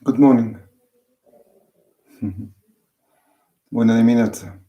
Good morning. Buona dimineața.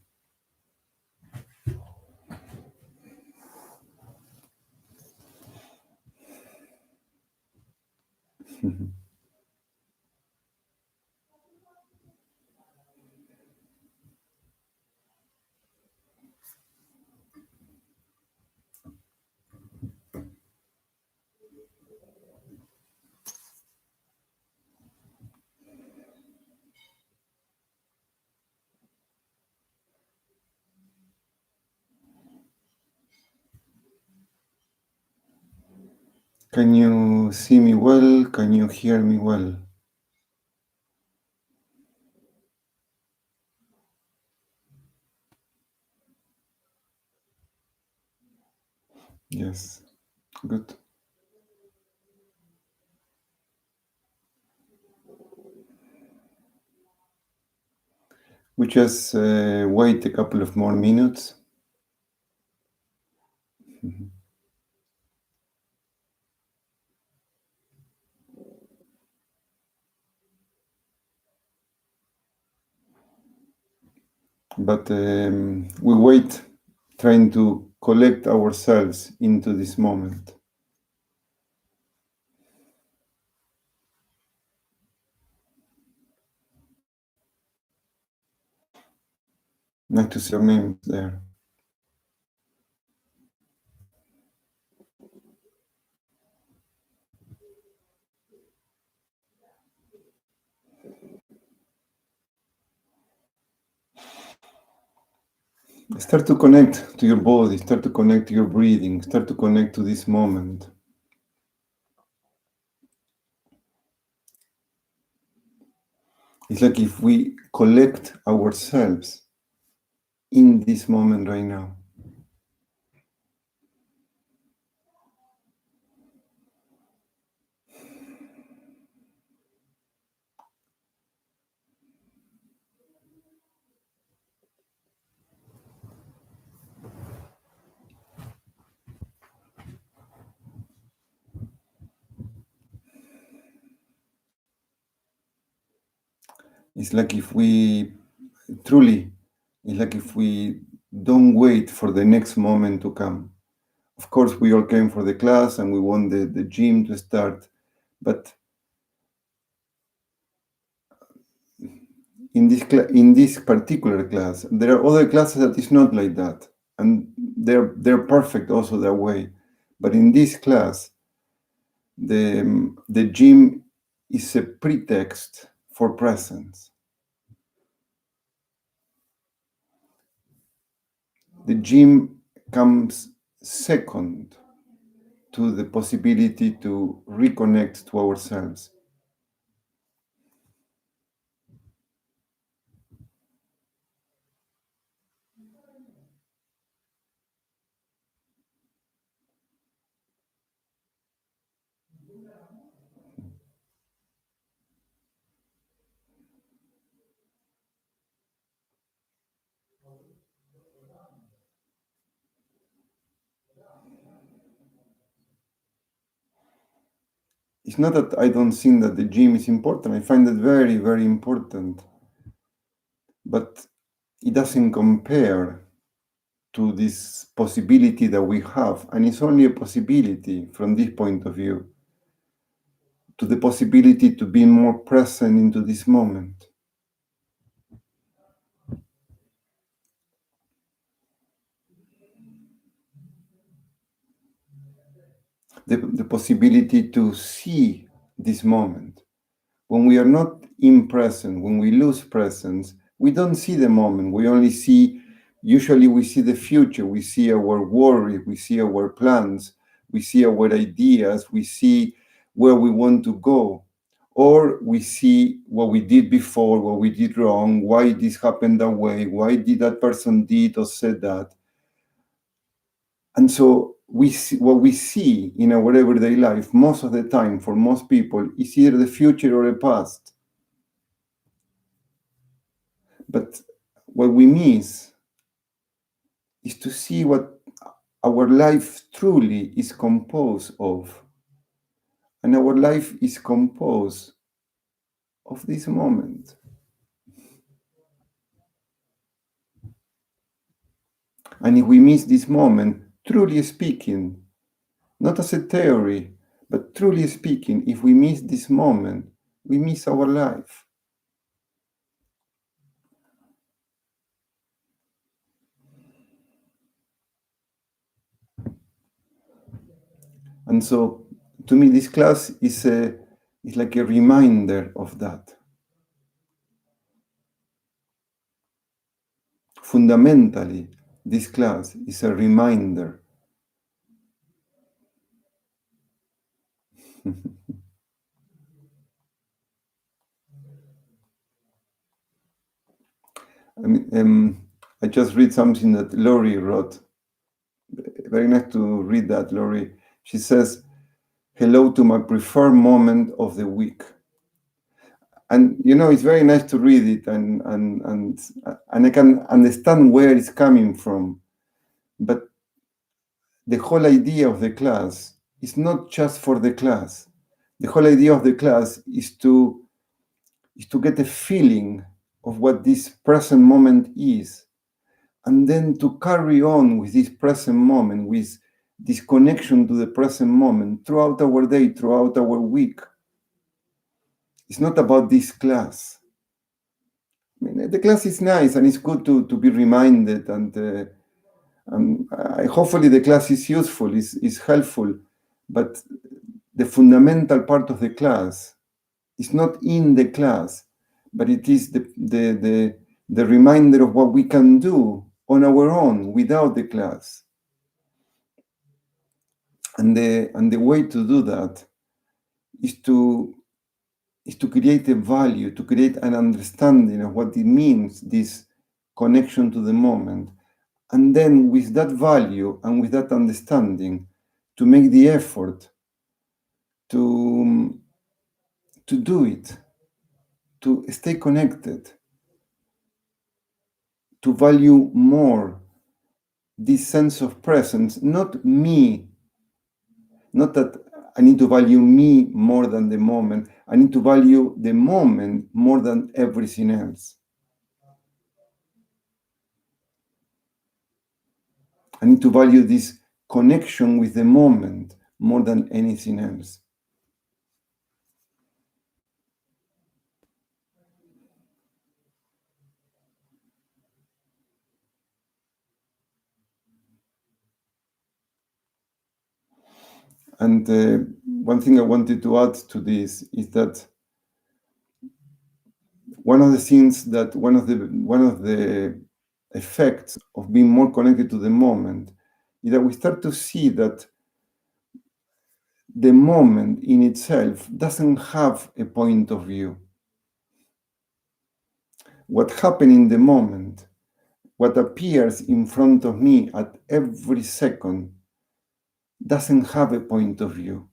Can you see me well? Can you hear me well? Yes. Good. We just wait a couple of more minutes. But we wait trying to collect ourselves into this moment. Nice to see your names there. Start to connect to your body, start to connect to your breathing, start to connect to this moment. It's like if we collect ourselves in this moment right now. It's like if we truly, it's like if we don't wait for the next moment to come. Of course, we all came for the class and we want the gym to start, but in this particular class, there are other classes that is not like that, and they're perfect also that way. But in this class, the gym is a pretext for presence. The gym comes second to the possibility to reconnect to ourselves. It's not that I don't think that the gym is important. I find it very, very important. But it doesn't compare to this possibility that we have. And it's only a possibility from this point of view, to the possibility to be more present into this moment. The possibility to see this moment. When we are not in present, when we lose presence, we don't see the moment. We only see, usually we see the future, we see our worry, we see our plans, we see our ideas, we see where we want to go, or we see what we did before, what we did wrong, why this happened that way, why did that person did or said that. And so we see, what we see in our everyday life most of the time for most people is either the future or the past. But what we miss is to see what our life truly is composed of. And our life is composed of this moment. And if we miss this moment, truly speaking, not as a theory, but truly speaking, if we miss this moment, we miss our life. And so, to me, this class is like a reminder of that. Fundamentally, this class is a reminder. I mean, I just read something that Lori wrote. Very nice to read that, Lori. She says, "Hello to my preferred moment of the week." And it's very nice to read it, and I can understand where it's coming from. But the whole idea of the class is not just for the class. The whole idea of the class is to get a feeling of what this present moment is, and then to carry on with this present moment, with this connection to the present moment throughout our day, throughout our week. It's not about this class. I mean, the class is nice and it's good to be reminded, and hopefully the class is useful, is helpful, but the fundamental part of the class is not in the class, but it is the reminder of what we can do on our own without the class. And the way to do that is to create a value, to create an understanding of what it means, this connection to the moment. And then with that value and with that understanding, to make the effort to do it, to stay connected, to value more this sense of presence, not me, not that I need to value me more than the moment. I need to value the moment more than everything else. I need to value this connection with the moment more than anything else. And one thing I wanted to add to this is that one of the effects of being more connected to the moment is that we start to see that the moment in itself doesn't have a point of view. What happened in the moment, what appears in front of me at every second, doesn't have a point of view.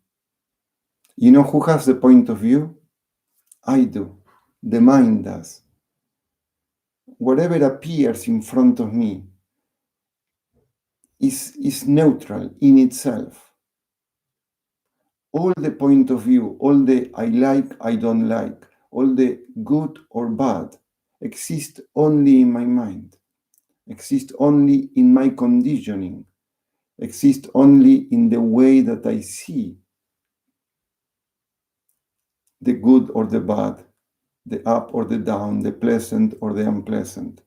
You know who has the point of view? I do. The mind does. Whatever appears in front of me is neutral in itself. All the point of view, all the I like, I don't like, all the good or bad exist only in my mind, exist only in my conditioning, exist only in the way that I see the good or the bad, the up or the down, the pleasant or the unpleasant.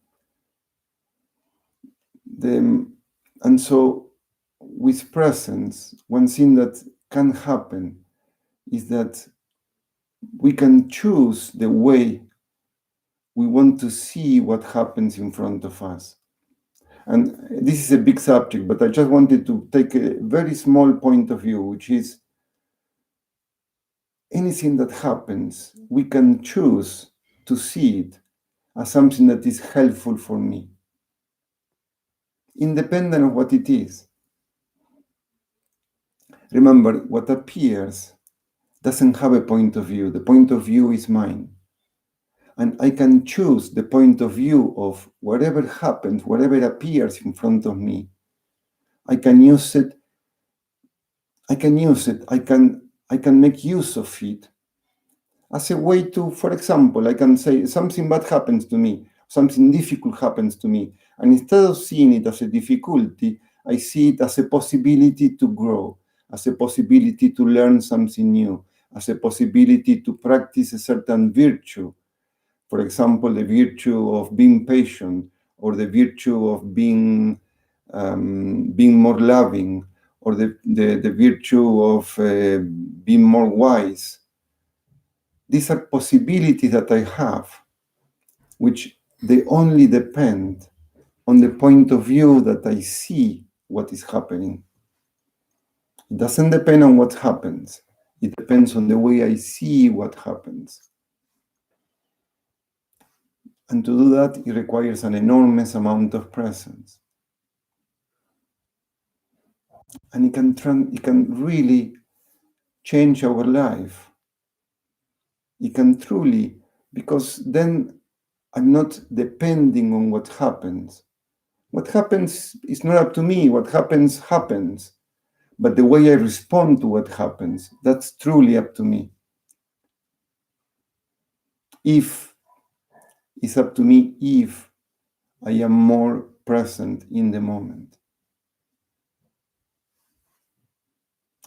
And so with presence, one thing that can happen is that we can choose the way we want to see what happens in front of us. And this is a big subject, but I just wanted to take a very small point of view, which is anything that happens, we can choose to see it as something that is helpful for me, independent of what it is. Remember, what appears doesn't have a point of view. The point of view is mine. And I can choose the point of view of whatever happens, whatever appears in front of me. I can use it. I can make use of it as a way to, for example, I can say something bad happens to me, something difficult happens to me. And instead of seeing it as a difficulty, I see it as a possibility to grow, as a possibility to learn something new, as a possibility to practice a certain virtue. For example, the virtue of being patient, or the virtue of being more loving, or the virtue of being more wise. These are possibilities that I have, which they only depend on the point of view that I see what is happening. It doesn't depend on what happens. It depends on the way I see what happens. And to do that, it requires an enormous amount of presence. And it can really change our life. It can truly, because then I'm not depending on what happens. What happens is not up to me. What happens, happens. But the way I respond to what happens, that's truly up to me. If it's up to me, if I am more present in the moment.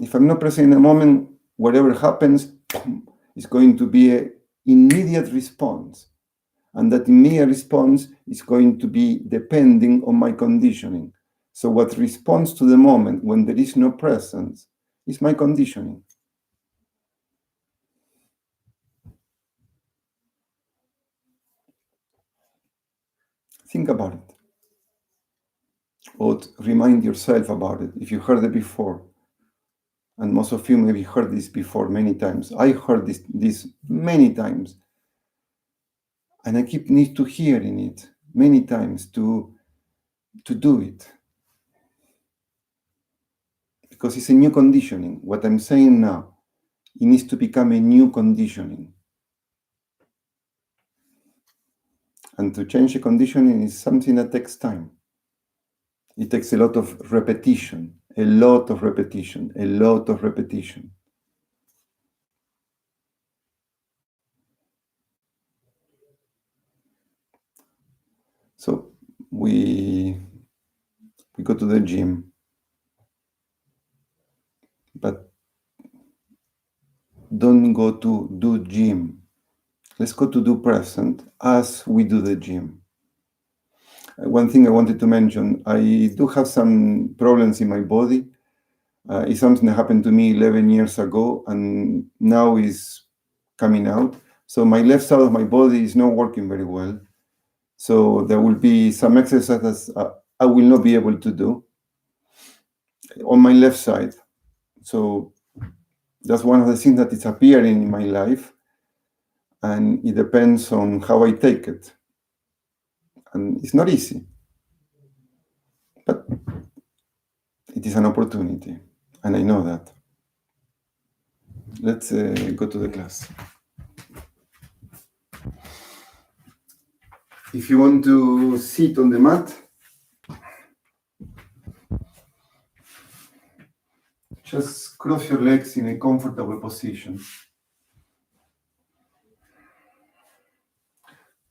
If I'm not present in the moment, whatever happens is going to be an immediate response. And that immediate response is going to be depending on my conditioning. So what responds to the moment when there is no presence is my conditioning. Think about it. Or remind yourself about it if you heard it before. And most of you maybe heard this before many times. I heard this many times. And I need to hearing it many times to do it. Because it's a new conditioning. What I'm saying now, it needs to become a new conditioning. And to change a conditioning is something that takes time. It takes a lot of repetition, a lot of repetition, a lot of repetition. So we go to the gym, but don't go to do gym. Let's go to do present as we do the gym. One thing I wanted to mention, I do have some problems in my body. It's something that happened to me 11 years ago and now is coming out. So my left side of my body is not working very well. So there will be some exercises I will not be able to do on my left side. So that's one of the things that is appearing in my life. And it depends on how I take it. And it's not easy. But it is an opportunity. And I know that. Let's go to the class. If you want to sit on the mat, just cross your legs in a comfortable position.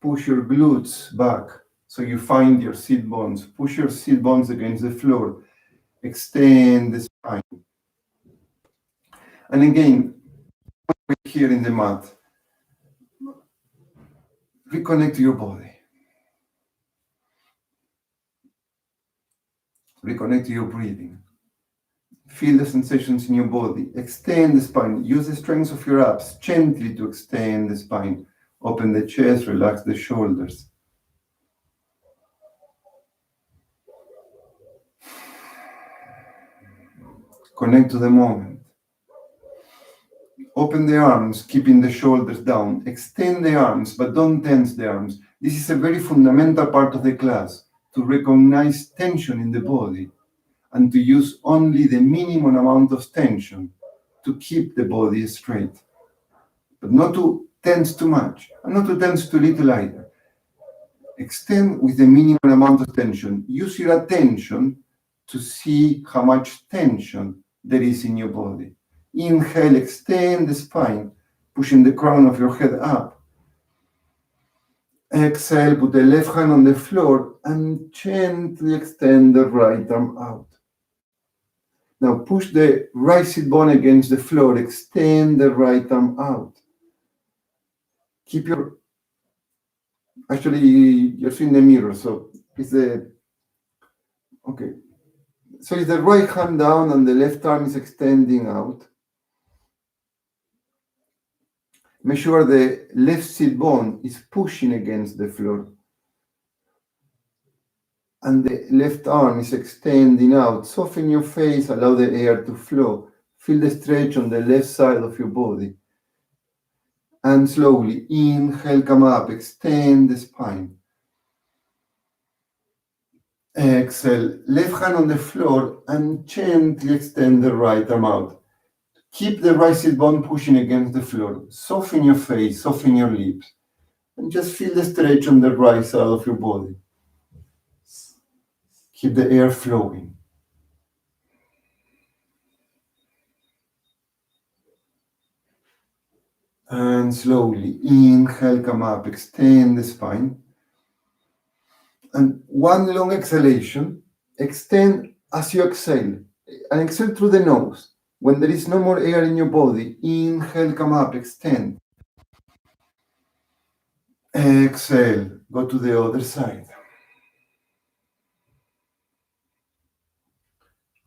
Push your glutes back so you find your sit bones. Push your sit bones against the floor. Extend the spine. And again, here in the mat, reconnect to your body. Reconnect to your breathing. Feel the sensations in your body. Extend the spine. Use the strength of your abs gently to extend the spine. Open the chest, relax the shoulders. Connect to the moment. Open the arms, keeping the shoulders down. Extend the arms, but don't tense the arms. This is a very fundamental part of the class, to recognize tension in the body and to use only the minimum amount of tension to keep the body straight. But not to tense too much, and not to tense too little either. Extend with the minimum amount of tension. Use your attention to see how much tension there is in your body. Inhale, extend the spine, pushing the crown of your head up. Exhale, put the left hand on the floor and gently extend the right arm out. Now push the right sit bone against the floor, extend the right arm out. Keep your, actually you're seeing the mirror, so it's the, okay. So it's the right hand down and the left arm is extending out. Make sure the left sit bone is pushing against the floor. And the left arm is extending out. Soften your face, allow the air to flow. Feel the stretch on the left side of your body. And slowly, inhale, come up, extend the spine. Exhale, left hand on the floor and gently extend the right arm out. Keep the right sit bone pushing against the floor. Soften your face, soften your lips. And just feel the stretch on the right side of your body. Keep the air flowing. And slowly, inhale, come up, extend the spine. And one long exhalation, extend as you exhale. And exhale through the nose. When there is no more air in your body, inhale, come up, extend. Exhale, go to the other side.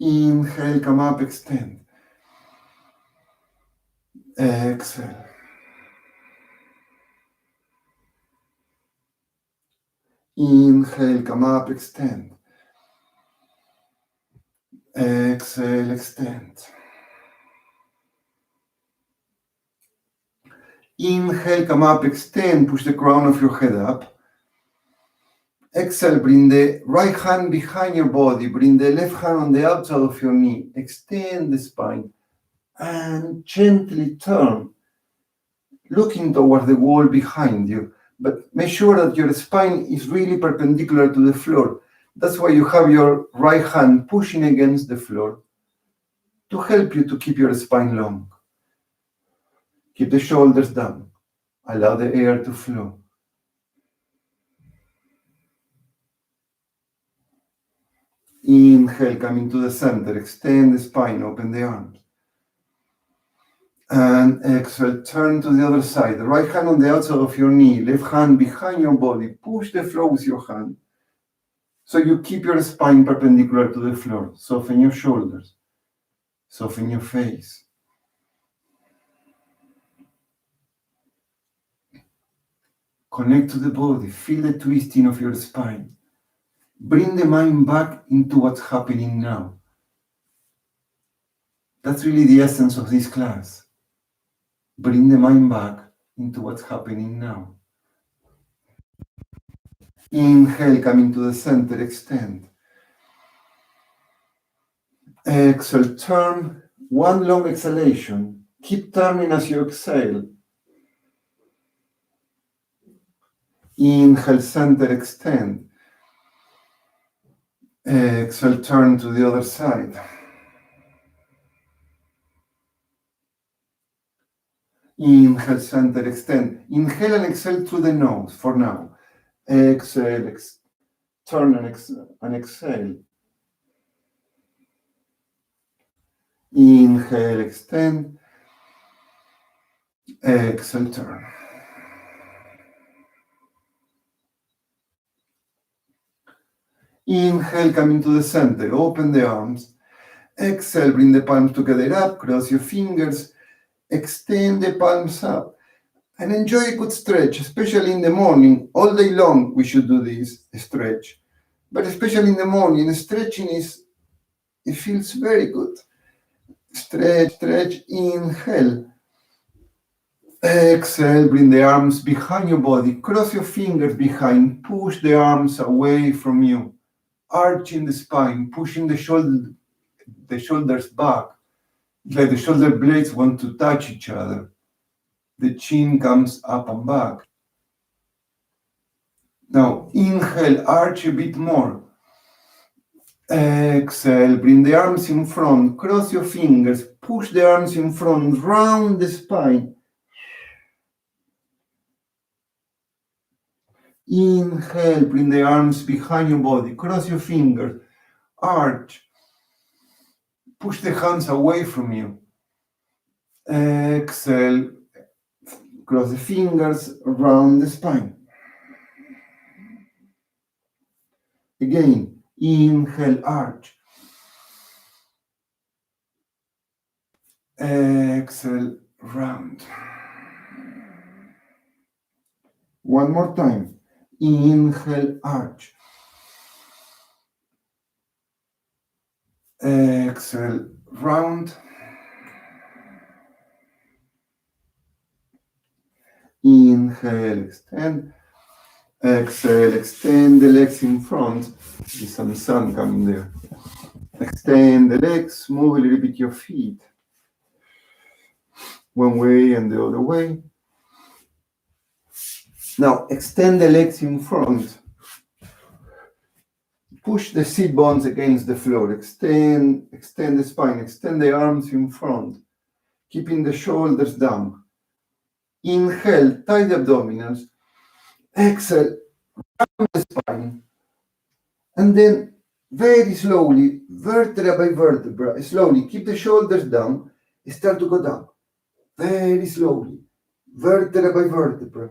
Inhale, come up, extend. Exhale. Inhale, come up, extend. Exhale, extend. Inhale, come up, extend, push the crown of your head up. Exhale, bring the right hand behind your body, bring the left hand on the outside of your knee, extend the spine, and gently turn, looking toward the wall behind you. But make sure that your spine is really perpendicular to the floor. That's why you have your right hand pushing against the floor to help you to keep your spine long. Keep the shoulders down. Allow the air to flow. Inhale, coming to the center. Extend the spine, open the arms. And exhale, turn to the other side. The right hand on the outside of your knee, left hand behind your body. Push the floor with your hand. So you keep your spine perpendicular to the floor. Soften your shoulders. Soften your face. Connect to the body. Feel the twisting of your spine. Bring the mind back into what's happening now. That's really the essence of this class. Bring the mind back into what's happening now. Inhale, coming to the center, extend. Exhale, turn. One long exhalation. Keep turning as you exhale. Inhale, center, extend. Exhale, turn to the other side. Inhale, center, extend. Inhale and exhale through the nose for now. Exhale, turn and exhale. Inhale, extend. Exhale, turn. Inhale, coming to the center. Open the arms. Exhale, bring the palms together up. Cross your fingers. Extend the palms up. And enjoy a good stretch, especially in the morning. All day long, we should do this stretch. But especially in the morning, stretching it feels very good. Stretch, inhale. Exhale, bring the arms behind your body. Cross your fingers behind. Push the arms away from you. Arching the spine, pushing the shoulders back. Like the shoulder blades want to touch each other. The chin comes up and back. Now, inhale, arch a bit more. Exhale, bring the arms in front. Cross your fingers. Push the arms in front. Round the spine. Inhale, bring the arms behind your body. Cross your fingers. Arch. Push the hands away from you. Exhale. Cross the fingers around the spine. Again, inhale, arch. Exhale, round. One more time. Inhale, arch. Exhale, round. Inhale, extend. Exhale, extend the legs in front. There's some sun coming there. Extend the legs, move a little bit your feet. One way and the other way. Now, extend the legs in front. Push the seat bones against the floor. Extend the spine. Extend the arms in front, keeping the shoulders down. Inhale, tight the abdominals. Exhale, round the spine. And then very slowly, vertebra by vertebra, slowly keep the shoulders down. Start to go down. Very slowly, vertebra by vertebra.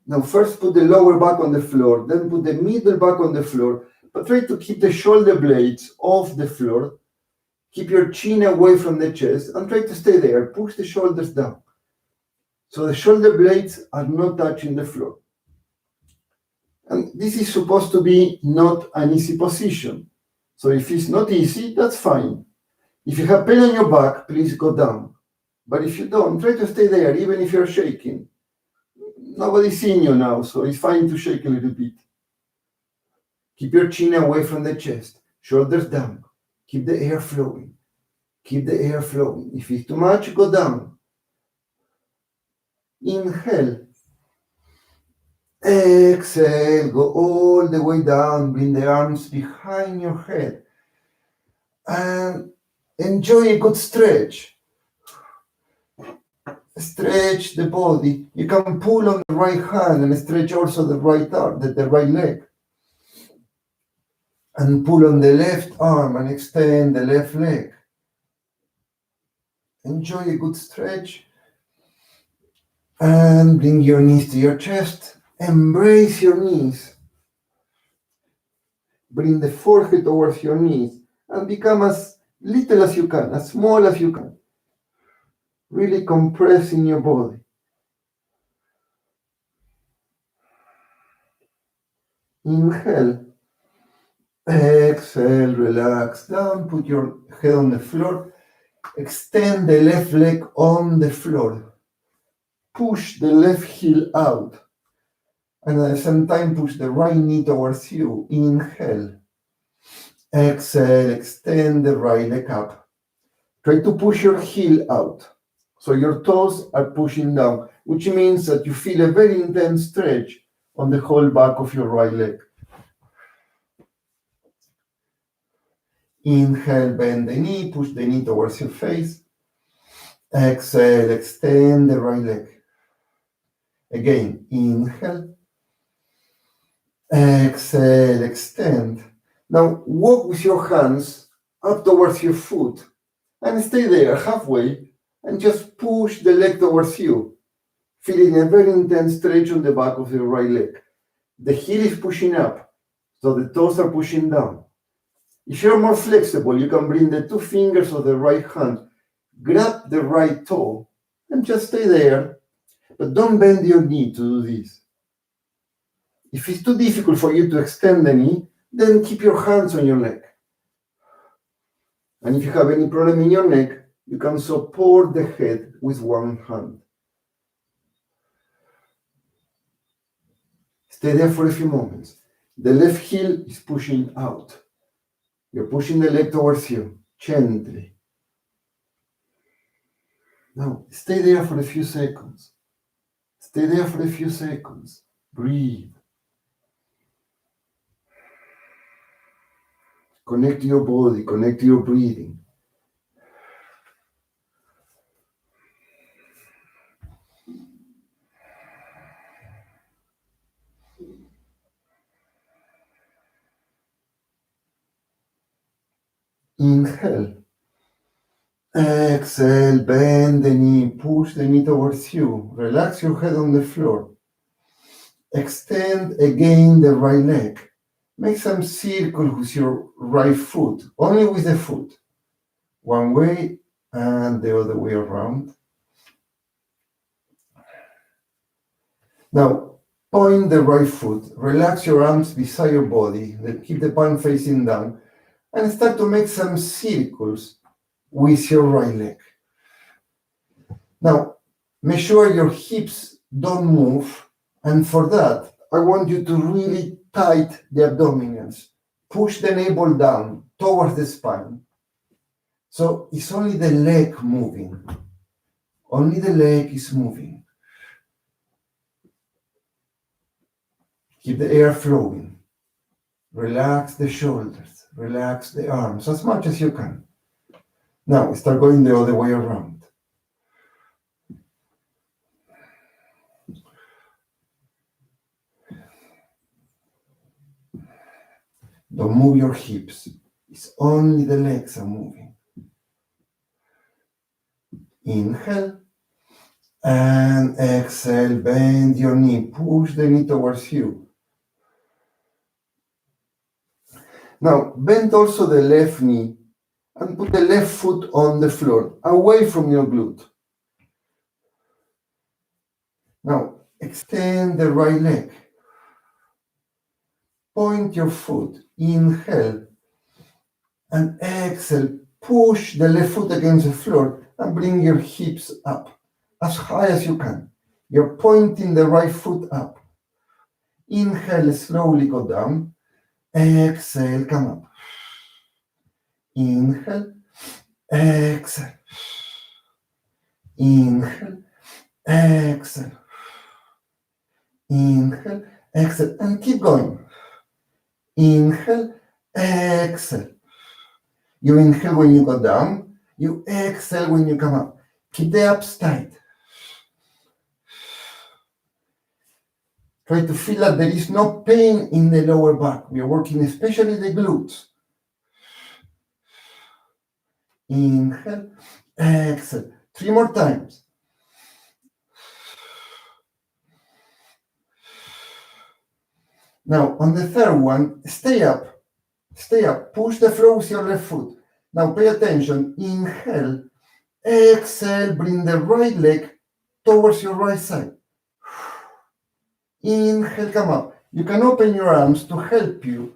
Now first put the lower back on the floor, then put the middle back on the floor, but try to keep the shoulder blades off the floor. Keep your chin away from the chest and try to stay there. Push the shoulders down. So the shoulder blades are not touching the floor. And this is supposed to be not an easy position. So if it's not easy, that's fine. If you have pain on your back, please go down. But if you don't, try to stay there, even if you're shaking. Nobody's seeing you now, so it's fine to shake a little bit. Keep your chin away from the chest, shoulders down. Keep the air flowing. Keep the air flowing. If it's too much, go down. Inhale. Exhale, go all the way down. Bring the arms behind your head. And enjoy a good stretch. Stretch the body. You can pull on the right hand and stretch also the right arm, the right leg. And pull on the left arm and extend the left leg. Enjoy a good stretch. And bring your knees to your chest. Embrace your knees. Bring the forehead towards your knees and become as little as you can, as small as you can. Really compressing your body. Inhale. Exhale, relax down, put your head on the floor. Extend the left leg on the floor. Push the left heel out. And at the same time, push the right knee towards you. Inhale. Exhale, extend the right leg up. Try to push your heel out. So your toes are pushing down, which means that you feel a very intense stretch on the whole back of your right leg. Inhale, bend the knee, push the knee towards your face. Exhale, extend the right leg. Again, inhale. Exhale, extend. Now walk with your hands up towards your foot and stay there halfway and just push the leg towards you, feeling a very intense stretch on the back of your right leg. The heel is pushing up, so the toes are pushing down. If you're more flexible, you can bring the two fingers of the right hand, grab the right toe, and just stay there. But don't bend your knee to do this. If it's too difficult for you to extend the knee, then keep your hands on your neck. And if you have any problem in your neck, You can support the head with one hand. Stay there for a few moments. The left heel is pushing out. You're pushing the leg towards you, gently. Now, stay there for a few seconds. Stay there for a few seconds. Breathe. Connect to your body, connect to your breathing. Inhale. Exhale, bend the knee, push the knee towards you. Relax your head on the floor. Extend again the right leg. Make some circle with your right foot, only with the foot. One way and the other way around. Now, point the right foot, relax your arms beside your body, keep the palm facing down, and start to make some circles with your right leg. Now, make sure your hips don't move, and for that, I want you to really tight the abdominals. Push the navel down towards the spine. So it's only the leg moving. Only the leg is moving. Keep the air flowing. Relax the shoulders. Relax the arms as much as you can. Now start going the other way around. Don't move your hips. It's only the legs are moving. Inhale. And exhale, bend your knee, push the knee towards you. Now, bend also the left knee and put the left foot on the floor, away from your glute. Now, extend the right leg. Point your foot, inhale, and exhale, push the left foot against the floor and bring your hips up as high as you can. You're pointing the right foot up. Inhale, slowly go down. Exhale, come up. Inhale, exhale. Inhale, exhale. Inhale, exhale. And keep going. Inhale, exhale. You inhale when you go down. You exhale when you come up. Keep the abs tight. Try to feel that there is no pain in the lower back. We are working especially the glutes. Inhale, exhale. 3 more times. Now, on the third one, stay up. Stay up. Push the floor with your left foot. Now, pay attention. Inhale, exhale. Bring the right leg towards your right side. Inhale, come up. You can open your arms to help you.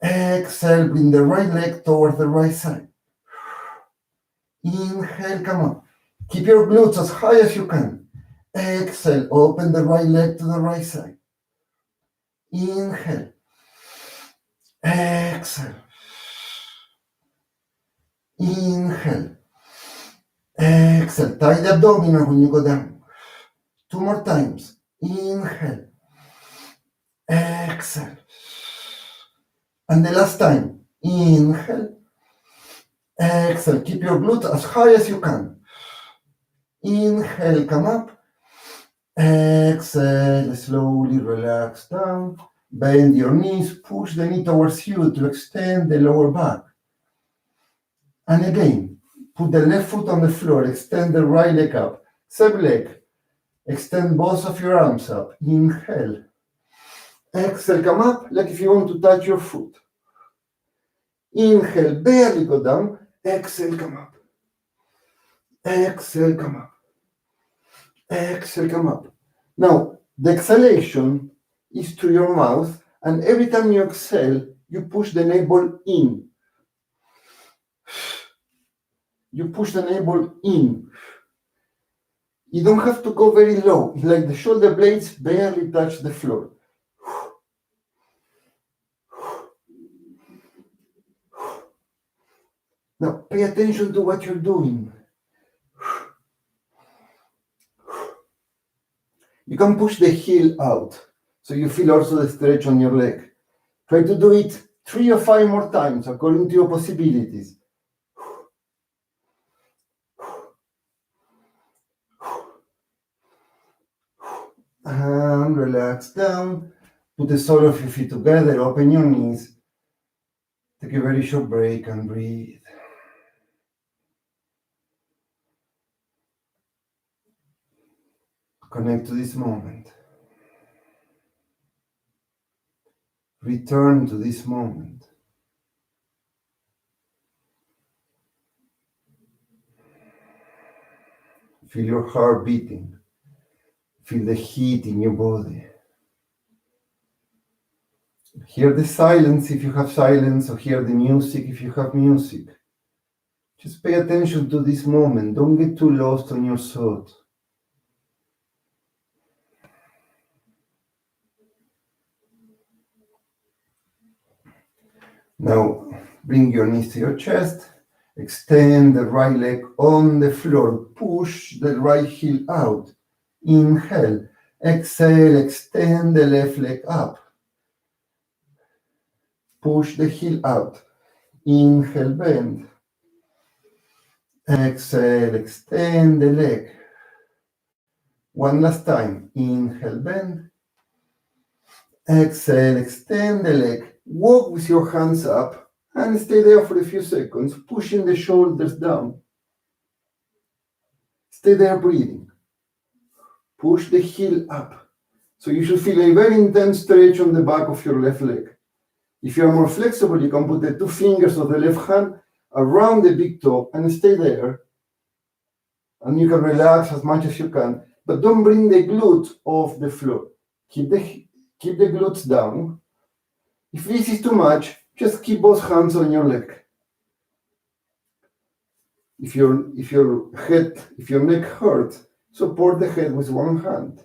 Exhale, bring the right leg towards the right side. Inhale, come up. Keep your glutes as high as you can. Exhale, open the right leg to the right side. Inhale. Exhale. Inhale. Exhale. Tie the abdominal when you go down. 2 more times. Inhale. Exhale. And the last time. Inhale. Exhale. Keep your glutes as high as you can. Inhale, come up. Exhale, slowly relax down. Bend your knees, push the knee towards you to extend the lower back. And again, put the left foot on the floor, extend the right leg up. Same leg. Extend both of your arms up. Inhale. Exhale, come up, like if you want to touch your foot. Inhale, barely go down. Exhale, come up. Exhale, come up. Exhale, come up. Now, the exhalation is through your mouth, and every time you exhale, you push the navel in. You push the navel in. You don't have to go very low. It's like the shoulder blades barely touch the floor. Now pay attention to what you're doing. You can push the heel out, so you feel also the stretch on your leg. Try to do it 3 or 5 more times according to your possibilities. And relax down. Put the sole of your feet together, open your knees. Take a very short break and breathe. Connect to this moment. Return to this moment. Feel your heart beating. Feel the heat in your body. Hear the silence if you have silence, or hear the music if you have music. Just pay attention to this moment. Don't get too lost on your thoughts. Now, bring your knees to your chest. Extend the right leg on the floor. Push the right heel out. Inhale. Exhale. Extend the left leg up. Push the heel out. Inhale, bend. Exhale, extend the leg. One last time. Inhale, bend. Exhale, extend the leg. Walk with your hands up and stay there for a few seconds, pushing the shoulders down. Stay there breathing. Push the heel up. So you should feel a very intense stretch on the back of your left leg. If you are more flexible, you can put the 2 fingers of the left hand around the big toe and stay there. And you can relax as much as you can, but don't bring the glutes off the floor. Keep the glutes down. If this is too much, just keep both hands on your leg. If your neck hurts, support the head with one hand.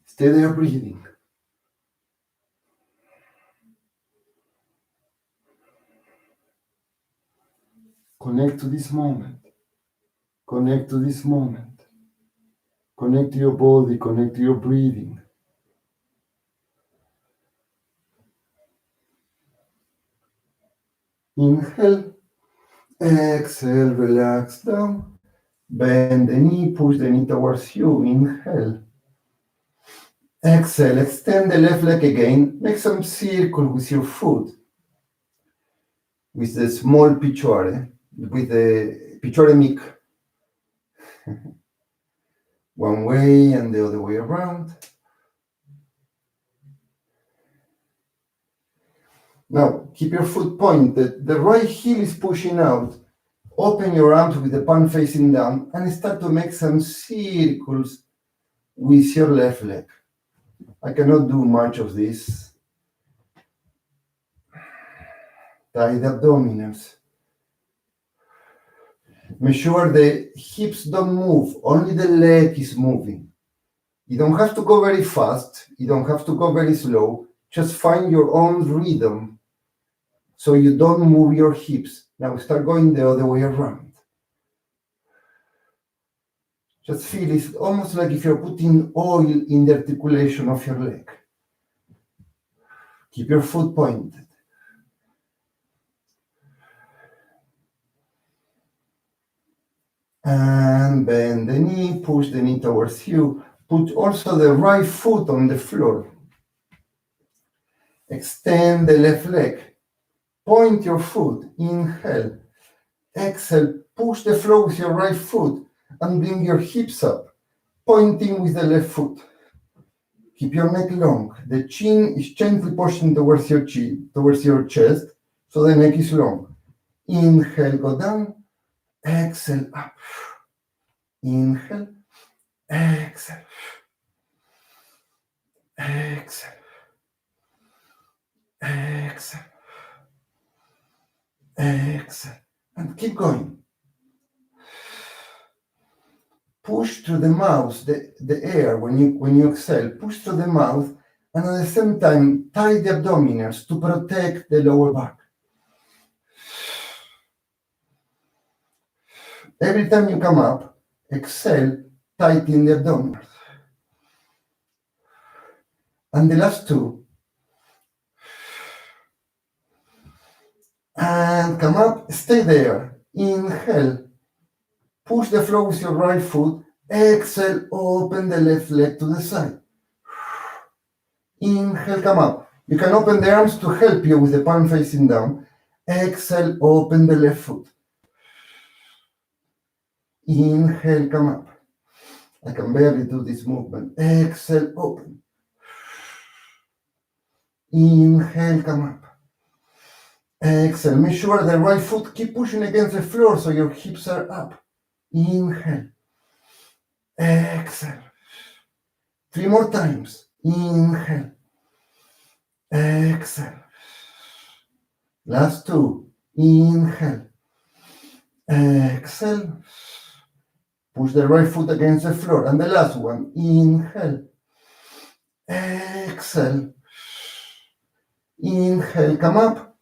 Stay there breathing. Connect to this moment. Connect to this moment. Connect to your body, connect to your breathing. Inhale. Exhale, relax down. Bend the knee, push the knee towards you. Inhale. Exhale, extend the left leg again. Make some circle with your foot. With the small picture, with the picture mic. One way and the other way around. Now, keep your foot pointed. The right heel is pushing out. Open your arms with the palm facing down and start to make some circles with your left leg. I cannot do much of this. Tight abdominals. Make sure the hips don't move, only the leg is moving. You don't have to go very fast, you don't have to go very slow, just find your own rhythm so you don't move your hips. Now start going the other way around. Just feel it's almost like if you're putting oil in the articulation of your leg. Keep your foot pointed. And bend the knee, push the knee towards you. Put also the right foot on the floor. Extend the left leg. Point your foot. Inhale. Exhale. Push the floor with your right foot and bring your hips up, pointing with the left foot. Keep your neck long. The chin is gently pushing towards your chin, towards your chest, so the neck is long. Inhale, go down. Exhale, up. Inhale. Exhale. Exhale. Exhale. Exhale. And keep going. Push through the mouth, the air when you exhale, push through the mouth, and at the same time, tie the abdominals to protect the lower back. Every time you come up, exhale, tighten the abdominals. And the last two. And come up, stay there. Inhale, push the floor with your right foot. Exhale, open the left leg to the side. Inhale, come up. You can open the arms to help you with the palm facing down. Exhale, open the left foot. Inhale, come up. I can barely do this movement. Exhale, open. Inhale, come up. Exhale. Make sure the right foot keep pushing against the floor so your hips are up. Inhale. Exhale. 3 more times. Inhale. Exhale. Last 2. Inhale. Exhale. Push the right foot against the floor. And the last one. Inhale. Exhale. Inhale, come up.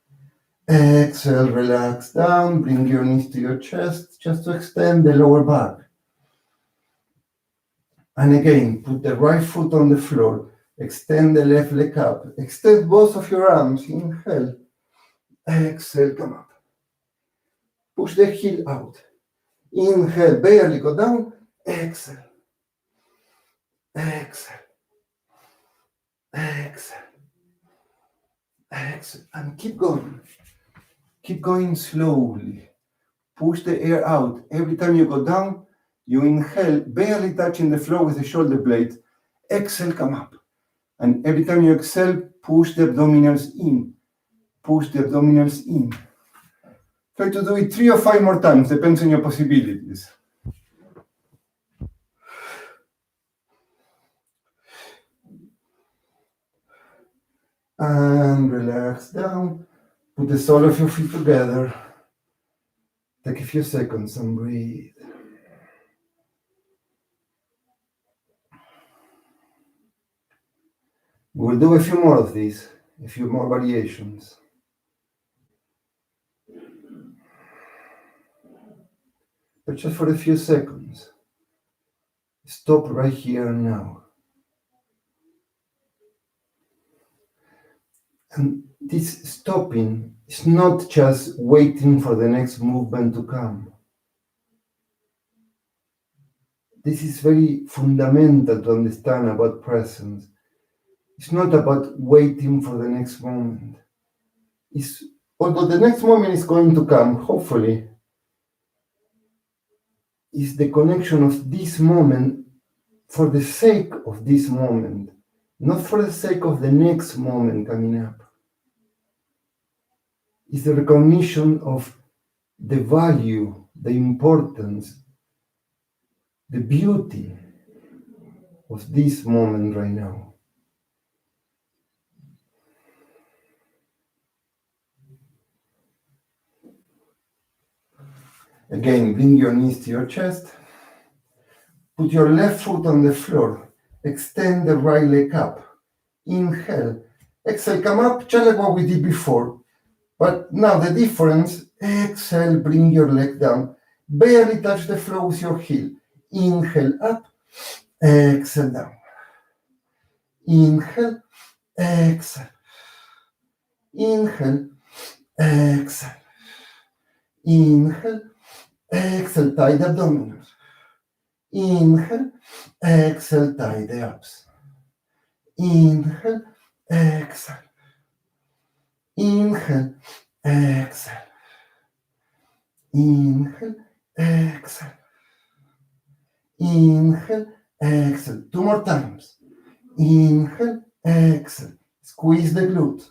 Exhale, relax down. Bring your knees to your chest just to extend the lower back. And again, put the right foot on the floor. Extend the left leg up. Extend both of your arms. Inhale. Exhale, come up. Push the heel out. Inhale, barely go down. Exhale. Exhale. Exhale. Exhale. And keep going. Keep going slowly. Push the air out. Every time you go down, you inhale, barely touching the floor with the shoulder blade. Exhale, come up. And every time you exhale, push the abdominals in. Push the abdominals in. Try to do it 3 or 5 more times, depends on your possibilities. And relax down. Put the sole of your feet together. Take a few seconds and breathe. We'll do a few more of these, a few more variations. But just for a few seconds. Stop right here and now. And this stopping is not just waiting for the next movement to come. This is very fundamental to understand about presence. It's not about waiting for the next moment. Although the next moment is going to come, hopefully, is the connection of this moment for the sake of this moment, not for the sake of the next moment coming up. It's the recognition of the value, the importance, the beauty of this moment right now. Again, bring your knees to your chest. Put your left foot on the floor. Extend the right leg up. Inhale. Exhale, come up, just like what we did before. But now the difference, exhale, bring your leg down. Barely touch the floor with your heel. Inhale up, exhale down. Inhale, exhale. Inhale, exhale. Inhale, exhale, tie the abdominals. Inhale, exhale, tie the abs. Inhale, exhale. Inhale, exhale. Inhale, exhale. Inhale, exhale. 2 more times. Inhale, exhale. Squeeze the glute.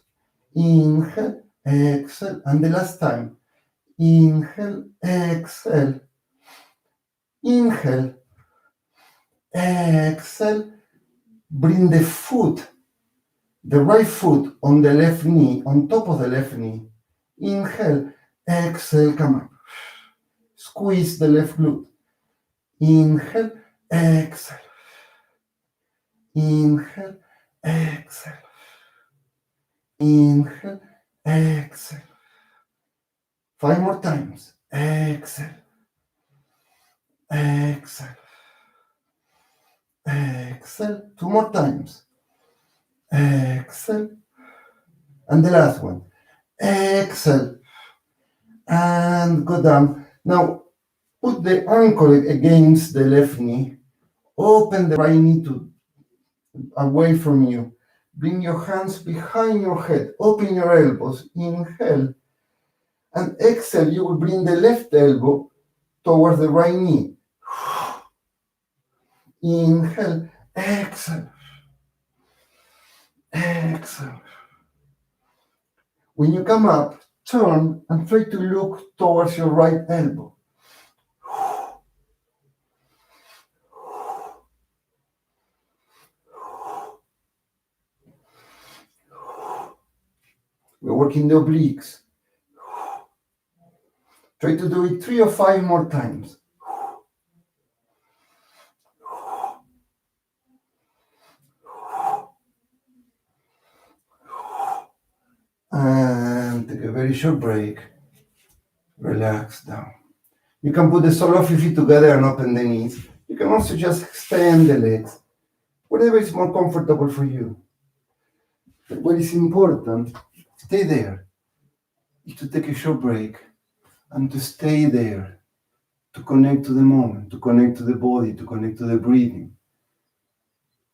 Inhale, exhale. And the last time. Inhale, exhale. Inhale, exhale. Bring the foot, the right foot on the left knee, on top of the left knee. Inhale, exhale, come up. Squeeze the left glute. Inhale, exhale. Inhale, exhale. Inhale, exhale. 5 more times. Exhale. Exhale. Exhale. 2 more times. Exhale. And the last one. Exhale. And go down. Now, put the ankle against the left knee. Open the right knee away from you. Bring your hands behind your head. Open your elbows. Inhale. And exhale, you will bring the left elbow towards the right knee. Inhale. Exhale. Exhale. When you come up, turn and try to look towards your right elbow. We're working the obliques. Try to do it 3 or 5 more times. And take a very short break. Relax down. You can put the sole of your feet together and open the knees. You can also just extend the legs. Whatever is more comfortable for you. But what is important, stay there, is to take a short break and to stay there, to connect to the moment, to connect to the body, to connect to the breathing,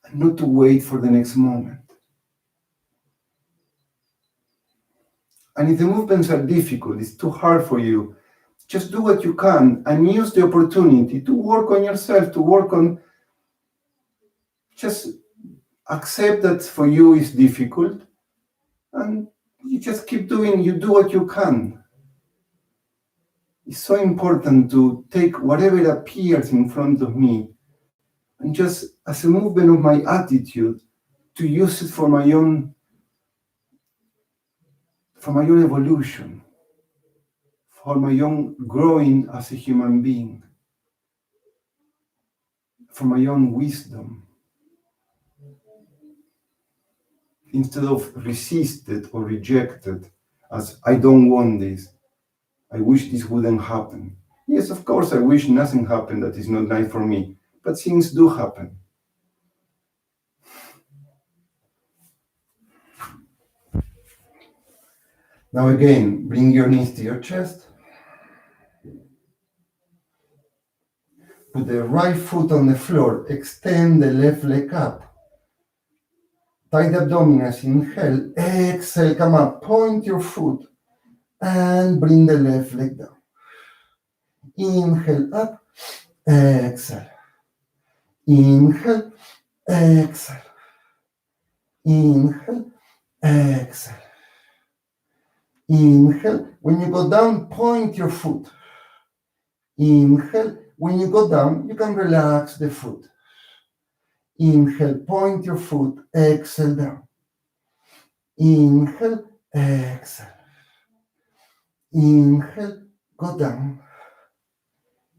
and not to wait for the next moment. And if the movements are difficult, it's too hard for you, just do what you can and use the opportunity to work on yourself, to work on, just accept that for you is difficult, and you just keep doing, you do what you can. It's so important to take whatever appears in front of me and just as a movement of my attitude, to use it for my own evolution, for my own growing as a human being, for my own wisdom, instead of resisted or rejected as I don't want this, I wish this wouldn't happen. Yes, of course, I wish nothing happened that is not nice for me, but things do happen. Now again, bring your knees to your chest. Put the right foot on the floor, extend the left leg up. Tight abdominals, inhale, exhale, come up, point your foot and bring the left leg down. Inhale, up, exhale. Inhale, exhale. Inhale, exhale. Inhale, when you go down, point your foot. Inhale, when you go down, you can relax the foot. Inhale, point your foot, exhale down. Inhale, exhale. Inhale, go down.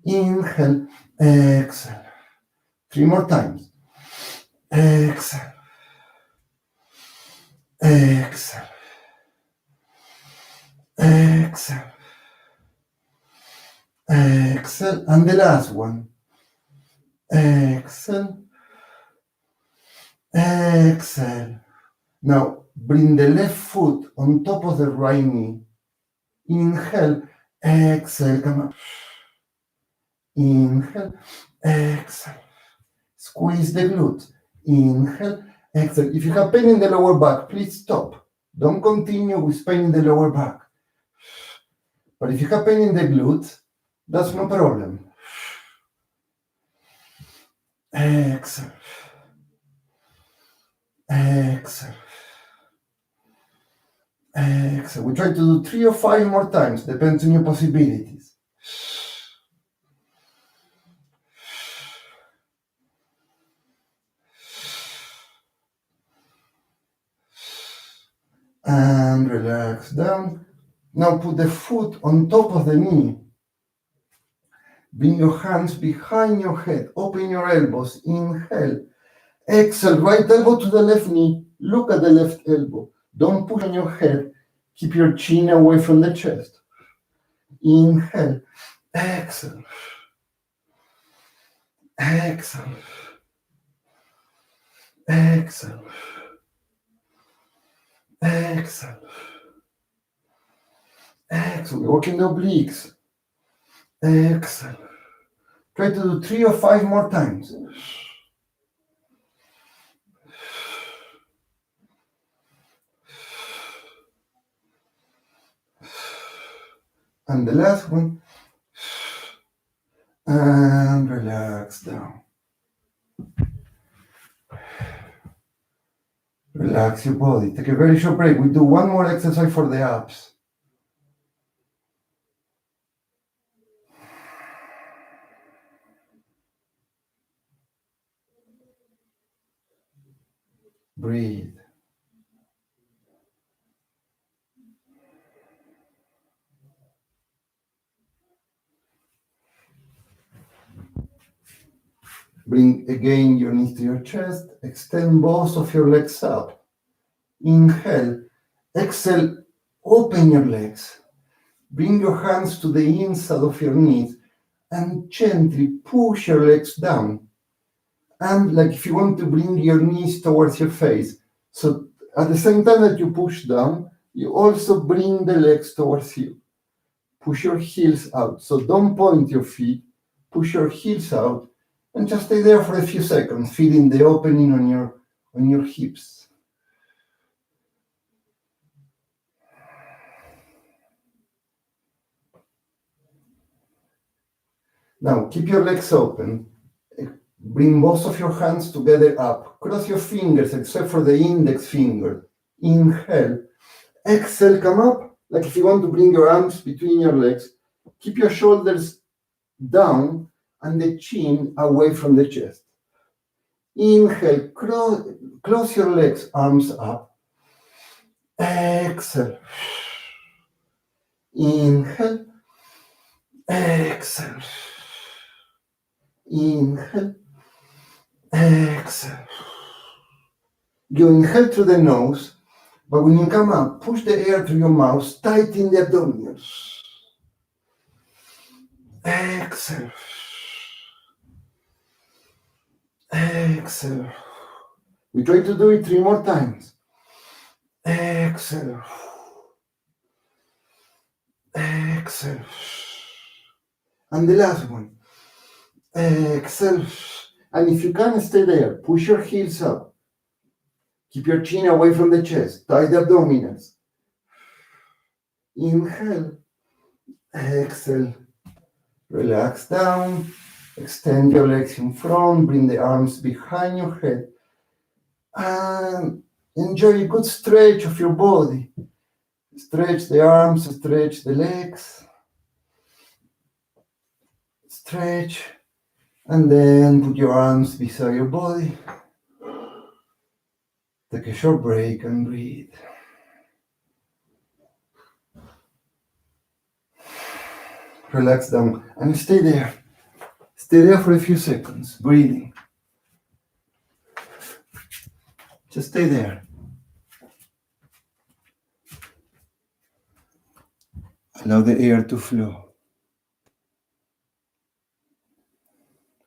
Inhale, exhale. 3 more times. Exhale. Exhale. Exhale. Exhale. And the last one. Exhale. Exhale. Now bring the left foot on top of the right knee. Inhale. Exhale. Come up. Inhale. Exhale. Squeeze the glutes. Inhale. Exhale. If you have pain in the lower back, please stop. Don't continue with pain in the lower back. But if you have pain in the glutes, that's no problem. Exhale. Exhale. Exhale. We try to do 3 or 5 more times, depends on your possibilities. And relax down. Now put the foot on top of the knee. Bring your hands behind your head. Open your elbows. Inhale. Exhale. Right elbow to the left knee. Look at the left elbow. Don't push on your head. Keep your chin away from the chest. Inhale. Exhale. Exhale. Exhale. Exhale. Exhale. Working the obliques. Exhale. Try to do 3 or 5 more times. And the last one. And relax down. Relax your body. Take a very short break. We do one more exercise for the abs. Breathe. Bring again your knees to your chest. Extend both of your legs up. Inhale. Exhale. Open your legs. Bring your hands to the inside of your knees and gently push your legs down. And like if you want to bring your knees towards your face. So at the same time that you push down, you also bring the legs towards you. Push your heels out. So don't point your feet. Push your heels out and just stay there for a few seconds, feeling the opening on your hips. Now keep your legs open. Bring both of your hands together up. Cross your fingers except for the index finger. Inhale. Exhale, come up. Like if you want to bring your arms between your legs. Keep your shoulders down and the chin away from the chest. Inhale, close your legs, arms up. Exhale. Inhale. Exhale. Inhale. Exhale. You inhale through the nose, but when you come out, push the air through your mouth, tighten the abdominals. Exhale. Exhale. We try to do it 3 more times. Exhale. Exhale. And the last one. Exhale. And if you can, stay there. Push your heels up. Keep your chin away from the chest. Tight the abdominals. Inhale. Exhale. Relax down. Extend your legs in front. Bring the arms behind your head. And enjoy a good stretch of your body. Stretch the arms, stretch the legs. Stretch. And then put your arms beside your body. Take a short break and breathe. Relax down and stay there. Stay there for a few seconds, breathing. Just stay there. Allow the air to flow.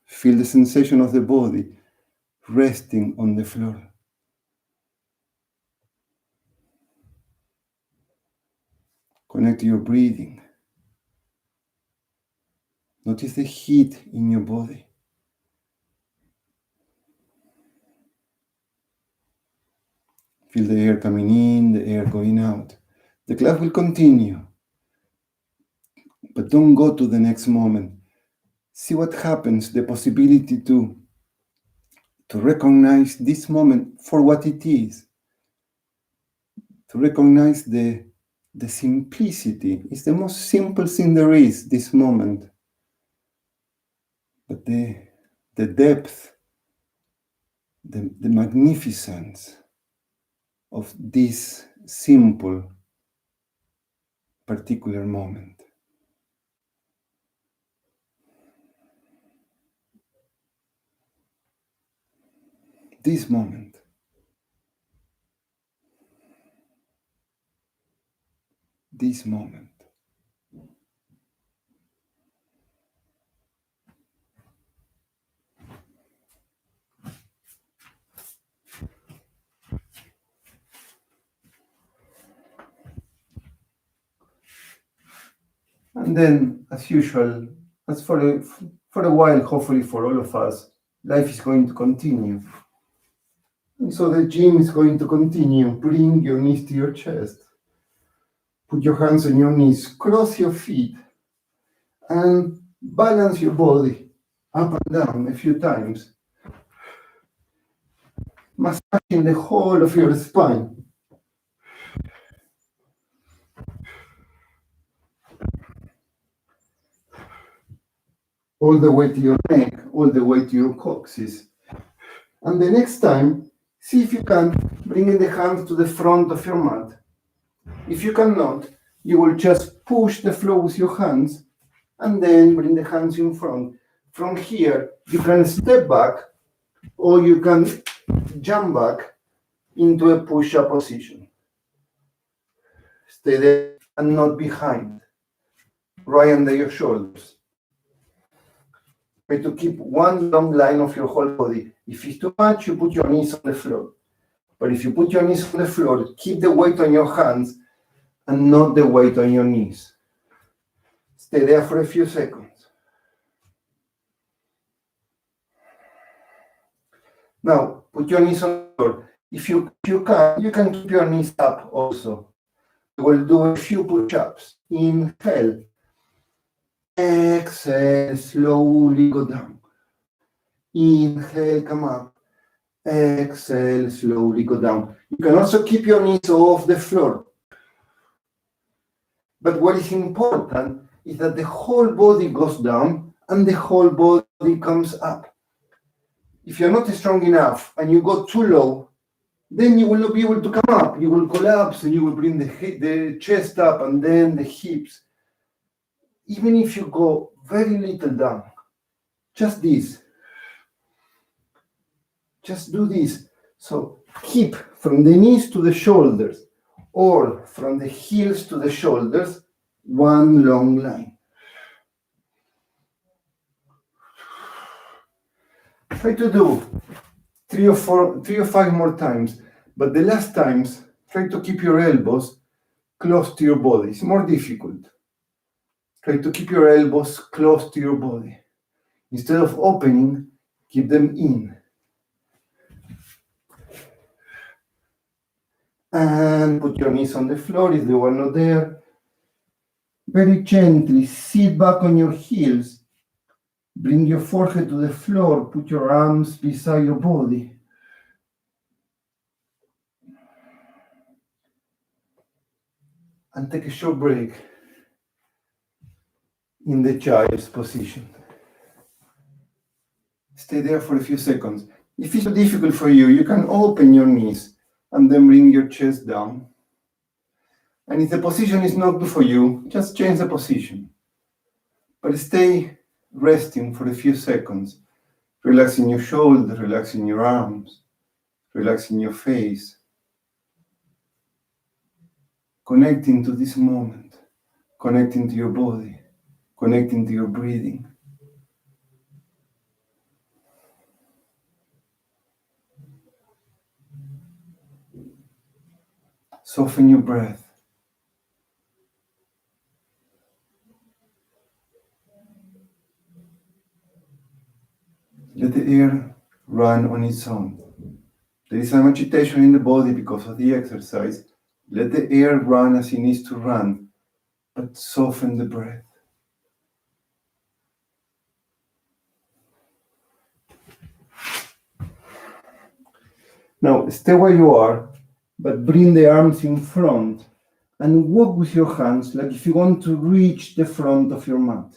Feel the sensation of the body resting on the floor. Connect to your breathing. Notice the heat in your body. Feel the air coming in, the air going out. The class will continue, but don't go to the next moment. See what happens, the possibility to recognize this moment for what it is. To recognize the simplicity. It's the most simple thing there is, this moment. But the depth, the magnificence of this simple, particular moment. This moment. This moment. And then, as usual, as for a while, hopefully for all of us, life is going to continue. And so the gym is going to continue. Bring your knees to your chest. Put your hands on your knees. Cross your feet. And balance your body up and down a few times. Massaging the whole of your spine. All the way to your neck, all the way to your coccyx. And the next time, see if you can bring the hands to the front of your mat. If you cannot, you will just push the floor with your hands and then bring the hands in front. From here, you can step back or you can jump back into a push-up position. Stay there and not behind, right under your shoulders. Try to keep one long line of your whole body. If it's too much, you put your knees on the floor. But if you put your knees on the floor, keep the weight on your hands and not the weight on your knees. Stay there for a few seconds. Now, put your knees on the floor. If you can, you can keep your knees up also. We'll do a few push-ups. Inhale. Exhale, slowly go down. Inhale, come up. Exhale, slowly go down. You can also keep your knees off the floor. But what is important is that the whole body goes down and the whole body comes up. If you're not strong enough and you go too low, then you will not be able to come up. You will collapse and you will bring the chest up and then the hips. Even if you go very little down, just this. Just do this. So keep from the knees to the shoulders or from the heels to the shoulders, one long line. Try to do 3 or 5 more times, but the last times, try to keep your elbows close to your body. It's more difficult. Try to keep your elbows close to your body. Instead of opening, keep them in. And put your knees on the floor if they were not there. Very gently sit back on your heels. Bring your forehead to the floor. Put your arms beside your body. And take a short break in the child's position. Stay there for a few seconds. If it's difficult for you, you can open your knees and then bring your chest down. And if the position is not good for you, just change the position. But stay resting for a few seconds, relaxing your shoulders, relaxing your arms, relaxing your face, connecting to this moment, connecting to your body, connecting to your breathing. Soften your breath. Let the air run on its own. There is some agitation in the body because of the exercise. Let the air run as it needs to run, but soften the breath. Now, stay where you are, but bring the arms in front and walk with your hands like if you want to reach the front of your mat.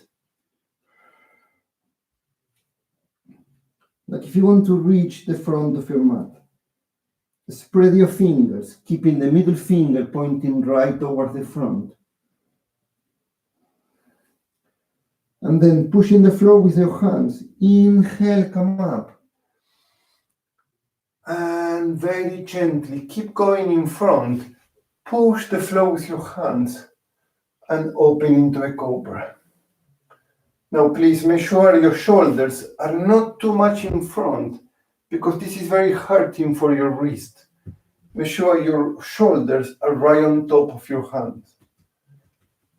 Like if you want to reach the front of your mat. Spread your fingers, keeping the middle finger pointing right toward the front. And then pushing the floor with your hands. Inhale, come up. And very gently, keep going in front. Push the floor with your hands and open into a cobra. Now please make sure your shoulders are not too much in front because this is very hurting for your wrist. Make sure your shoulders are right on top of your hands.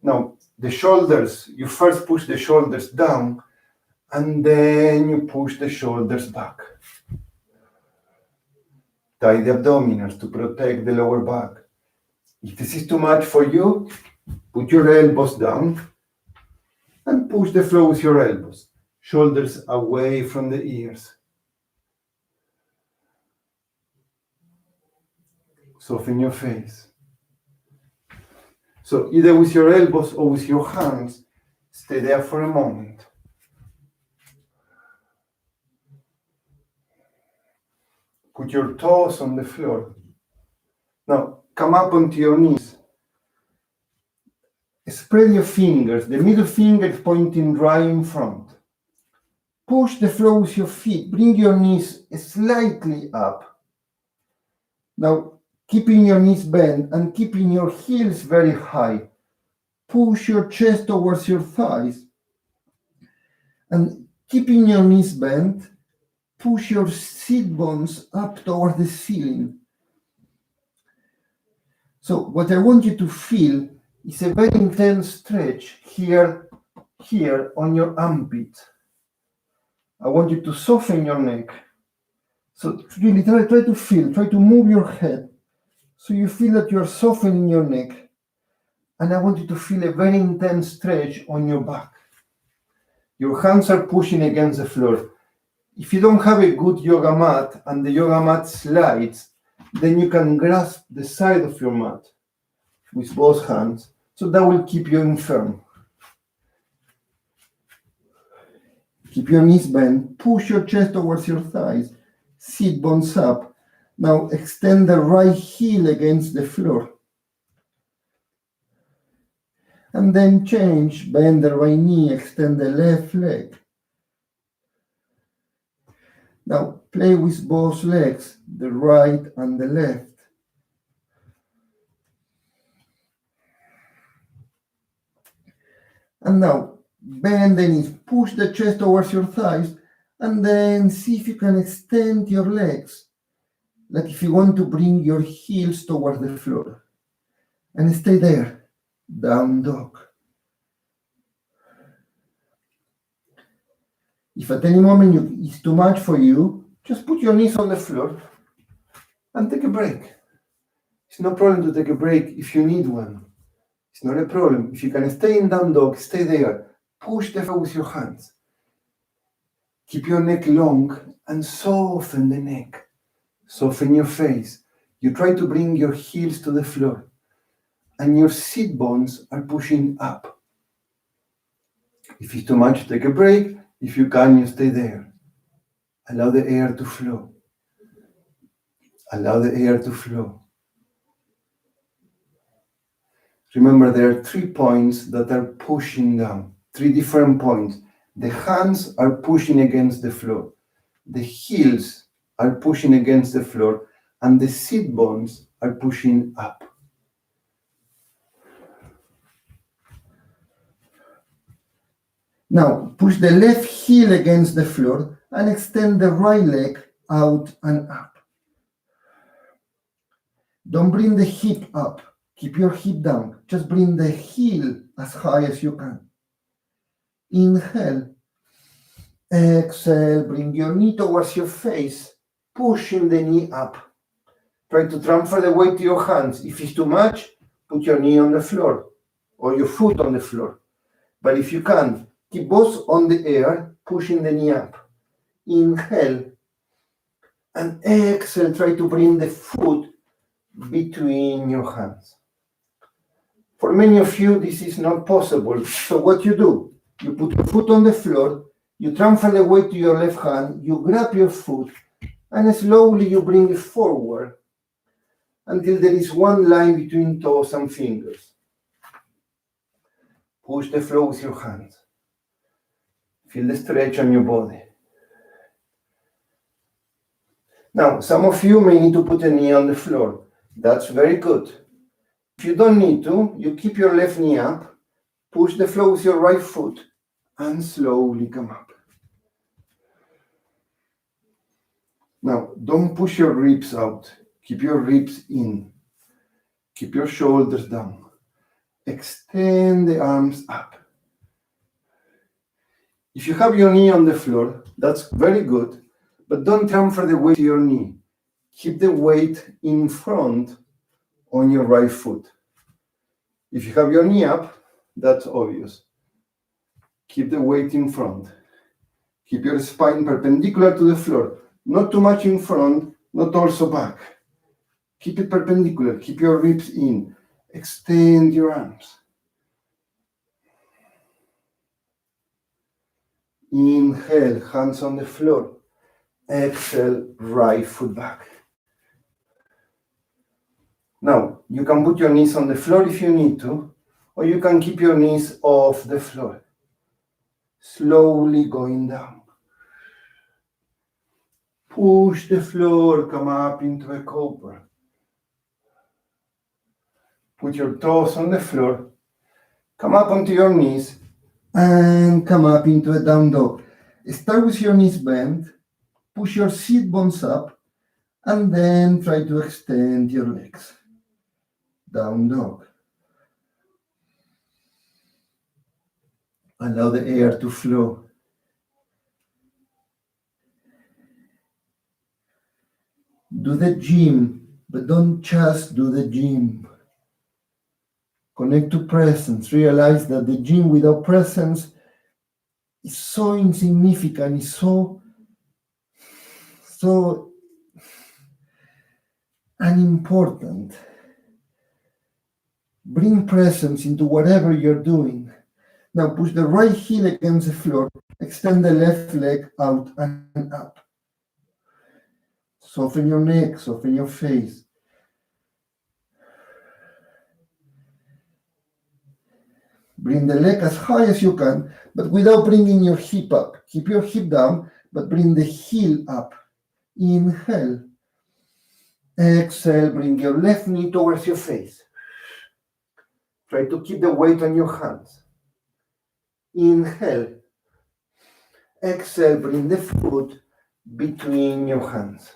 Now the shoulders, you first push the shoulders down and then you push the shoulders back. Tie the abdominals to protect the lower back. If this is too much for you, put your elbows down and push the floor with your elbows. Shoulders away from the ears. Soften your face. So either with your elbows or with your hands, stay there for a moment. Put your toes on the floor. Now come up onto your knees. Spread your fingers, the middle finger is pointing right in front. Push the floor with your feet, bring your knees slightly up. Now, keeping your knees bent and keeping your heels very high, push your chest towards your thighs. And keeping your knees bent, push your sit bones up towards the ceiling. So what I want you to feel is a very intense stretch here on your armpit. I want you to soften your neck. So really try to feel, try to move your head so you feel that you're softening your neck. And I want you to feel a very intense stretch on your back. Your hands are pushing against the floor. If you don't have a good yoga mat and the yoga mat slides, then you can grasp the side of your mat with both hands. So that will keep you firm. Keep your knees bent, push your chest towards your thighs, sit bones up. Now extend the right heel against the floor. And then change, bend the right knee, extend the left leg. Now play with both legs, the right and the left. And now bend the knees, push the chest towards your thighs, and then see if you can extend your legs, like if you want to bring your heels towards the floor. And stay there, down dog. If at any moment it's too much for you, just put your knees on the floor and take a break. It's no problem to take a break if you need one. It's not a problem. If you can stay in down dog, stay there. Push the floor with your hands. Keep your neck long and soften the neck. Soften your face. You try to bring your heels to the floor and your sit bones are pushing up. If it's too much, take a break. If you can, you stay there. Allow the air to flow. Allow the air to flow. Remember, there are 3 points that are pushing down, 3 different points. The hands are pushing against the floor. The heels are pushing against the floor, and the sit bones are pushing up. Now, push the left heel against the floor and extend the right leg out and up. Don't bring the hip up. Keep your hip down. Just bring the heel as high as you can. Inhale. Exhale. Bring your knee towards your face, pushing the knee up. Try to transfer the weight to your hands. If it's too much, put your knee on the floor or your foot on the floor. But if you can, keep both on the air, pushing the knee up. Inhale. And exhale. Try to bring the foot between your hands. For many of you, this is not possible. So what you do, you put your foot on the floor, you transfer the weight to your left hand, you grab your foot, and slowly you bring it forward until there is one line between toes and fingers. Push the floor with your hands. Feel the stretch on your body. Now, some of you may need to put a knee on the floor. That's very good. If you don't need to, you keep your left knee up, push the floor with your right foot, and slowly come up. Now, don't push your ribs out. Keep your ribs in. Keep your shoulders down. Extend the arms up. If you have your knee on the floor, that's very good, but don't transfer the weight to your knee. Keep the weight in front on your right foot. If you have your knee up, that's obvious. Keep the weight in front. Keep your spine perpendicular to the floor. Not too much in front, not also back. Keep it perpendicular. Keep your ribs in. Extend your arms. Inhale, hands on the floor. Exhale, right foot back. Now, you can put your knees on the floor if you need to, or you can keep your knees off the floor. Slowly going down. Push the floor, come up into a cobra. Put your toes on the floor, come up onto your knees, and come up into a down dog. Start with your knees bent, push your sit bones up, and then try to extend your legs. Down dog. Allow the air to flow. Do the gym, but don't just do the gym. Connect to presence. Realize that the gym without presence is so insignificant, is so unimportant. Bring presence into whatever you're doing. Now push the right heel against the floor. Extend the left leg out and up. Soften your neck, soften your face. Bring the leg as high as you can, but without bringing your hip up. Keep your hip down, but bring the heel up. Inhale. Exhale, bring your left knee towards your face. Try to keep the weight on your hands. Inhale. Exhale, bring the foot between your hands.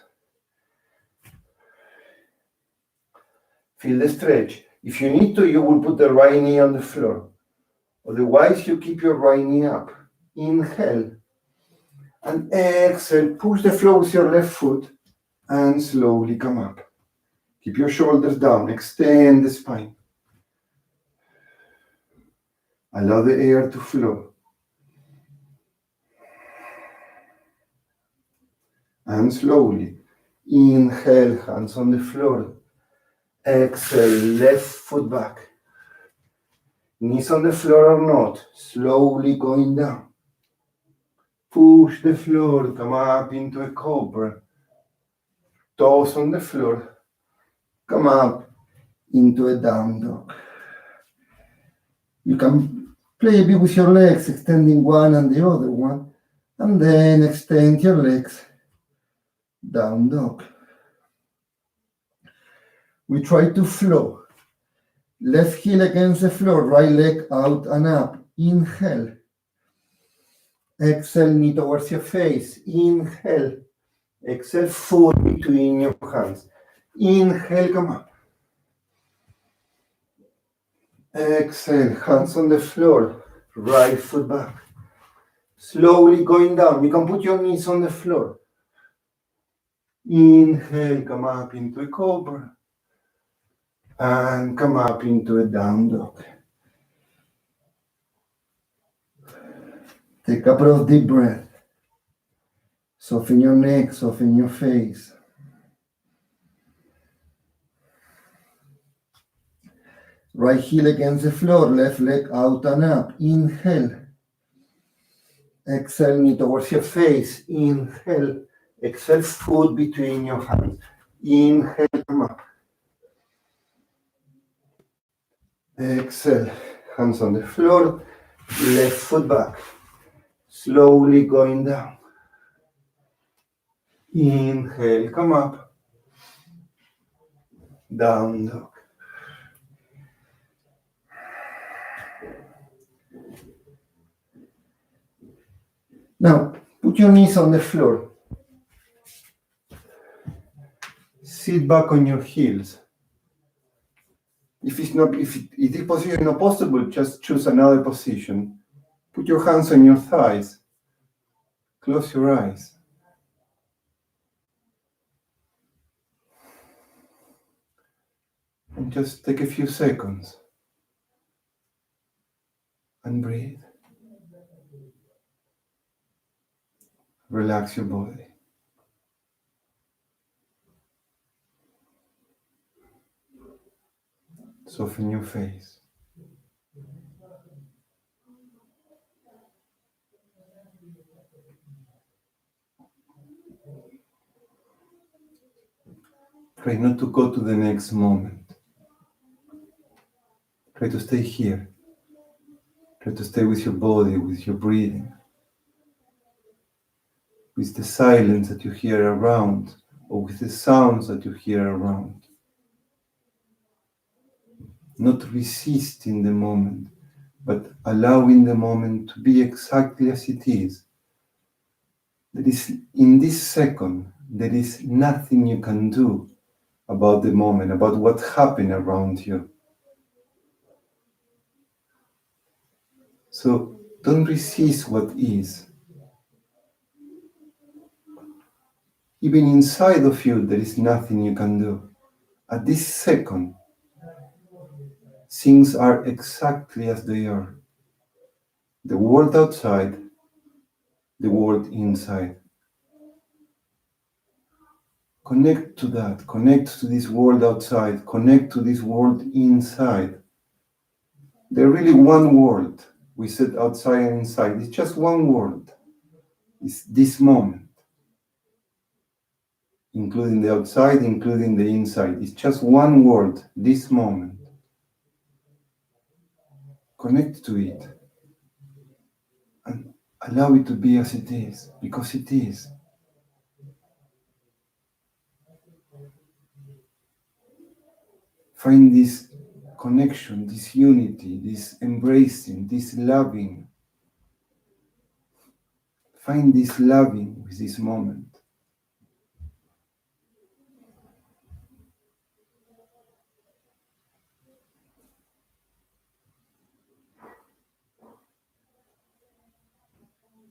Feel the stretch. If you need to, you will put the right knee on the floor. Otherwise, you keep your right knee up. Inhale. And exhale, push the floor with your left foot and slowly come up. Keep your shoulders down. Extend the spine. Allow the air to flow. And slowly, inhale, hands on the floor. Exhale, left foot back. Knees on the floor or not, slowly going down. Push the floor, come up into a cobra. Toes on the floor, come up into a down dog. You can play a bit with your legs, extending one and the other one, and then extend your legs, down dog. We try to flow. Left heel against the floor, right leg out and up. Inhale. Exhale, knee towards your face. Inhale. Exhale, foot between your hands. Inhale, come up. Exhale, hands on the floor. Right foot back. Slowly going down. You can put your knees on the floor. Inhale, come up into a cobra. And come up into a down dog. Take a couple of deep breaths. Soften your neck, soften your face. Right heel against the floor, left leg out and up. Inhale. Exhale, knee towards your face. Inhale. Exhale, foot between your hands. Inhale, come up. Exhale, hands on the floor, left foot back. Slowly going down. Inhale, come up. Down dog. Now, put your knees on the floor. Sit back on your heels. If this position is not possible, just choose another position. Put your hands on your thighs. Close your eyes. And just take a few seconds and breathe. Relax your body. Soften your face. Try not to go to the next moment. Try to stay here. Try to stay with your body, with your breathing, with the silence that you hear around, or with the sounds that you hear around. Not resisting the moment, but allowing the moment to be exactly as it is. There is, in this second, there is nothing you can do about the moment, about what happened around you. So don't resist what is. Even inside of you, there is nothing you can do. At this second, things are exactly as they are. The world outside, the world inside. Connect to that. Connect to this world outside. Connect to this world inside. There's really one world. We said outside and inside. It's just one world. It's this moment. Including the outside, including the inside. It's just one world, this moment. Connect to it. And allow it to be as it is, because it is. Find this connection, this unity, this embracing, this loving. Find this loving with this moment.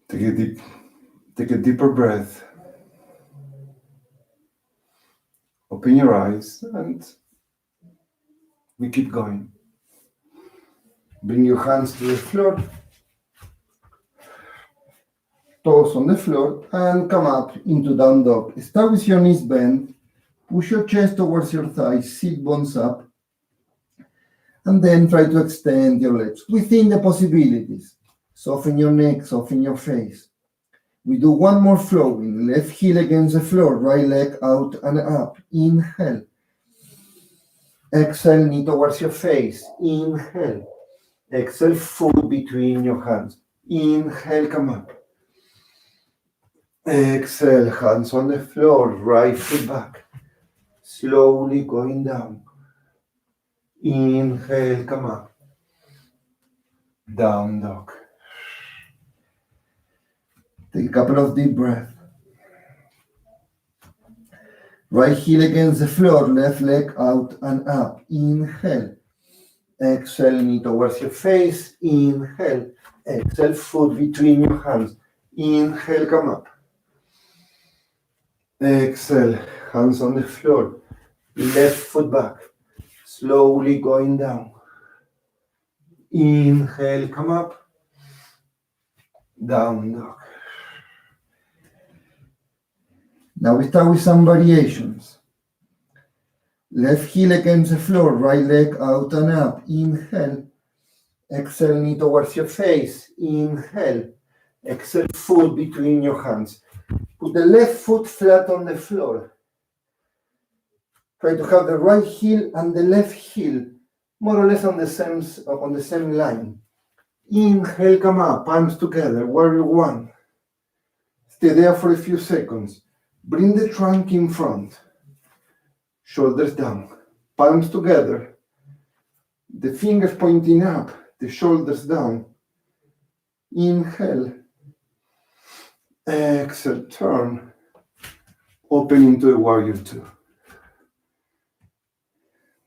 Take a deeper breath. Open your eyes and we keep going. Bring your hands to the floor. Toes on the floor and come up into down dog. Start with your knees bent. Push your chest towards your thighs, sit bones up. And then try to extend your legs within the possibilities. Soften your neck, soften your face. We do one more flowing. Left heel against the floor, right leg out and up. Inhale. Exhale, knee towards your face. Inhale. Exhale, foot between your hands. Inhale, come up. Exhale, hands on the floor, right foot back. Slowly going down. Inhale, come up. Down dog. Take a couple of deep breaths. Right heel against the floor, left leg out and up. Inhale. Exhale, knee towards your face. Inhale. Exhale, foot between your hands. Inhale, come up. Exhale, hands on the floor. Left foot back. Slowly going down. Inhale, come up. Down dog. Now we start with some variations. Left heel against the floor, right leg out and up. Inhale. Exhale, knee towards your face. Inhale. Exhale, foot between your hands. Put the left foot flat on the floor. Try to have the right heel and the left heel more or less on the same line. Inhale, come up, palms together, warrior one. Stay there for a few seconds. Bring the trunk in front, shoulders down, palms together, the fingers pointing up, the shoulders down. Inhale, exhale, turn, open into a warrior two.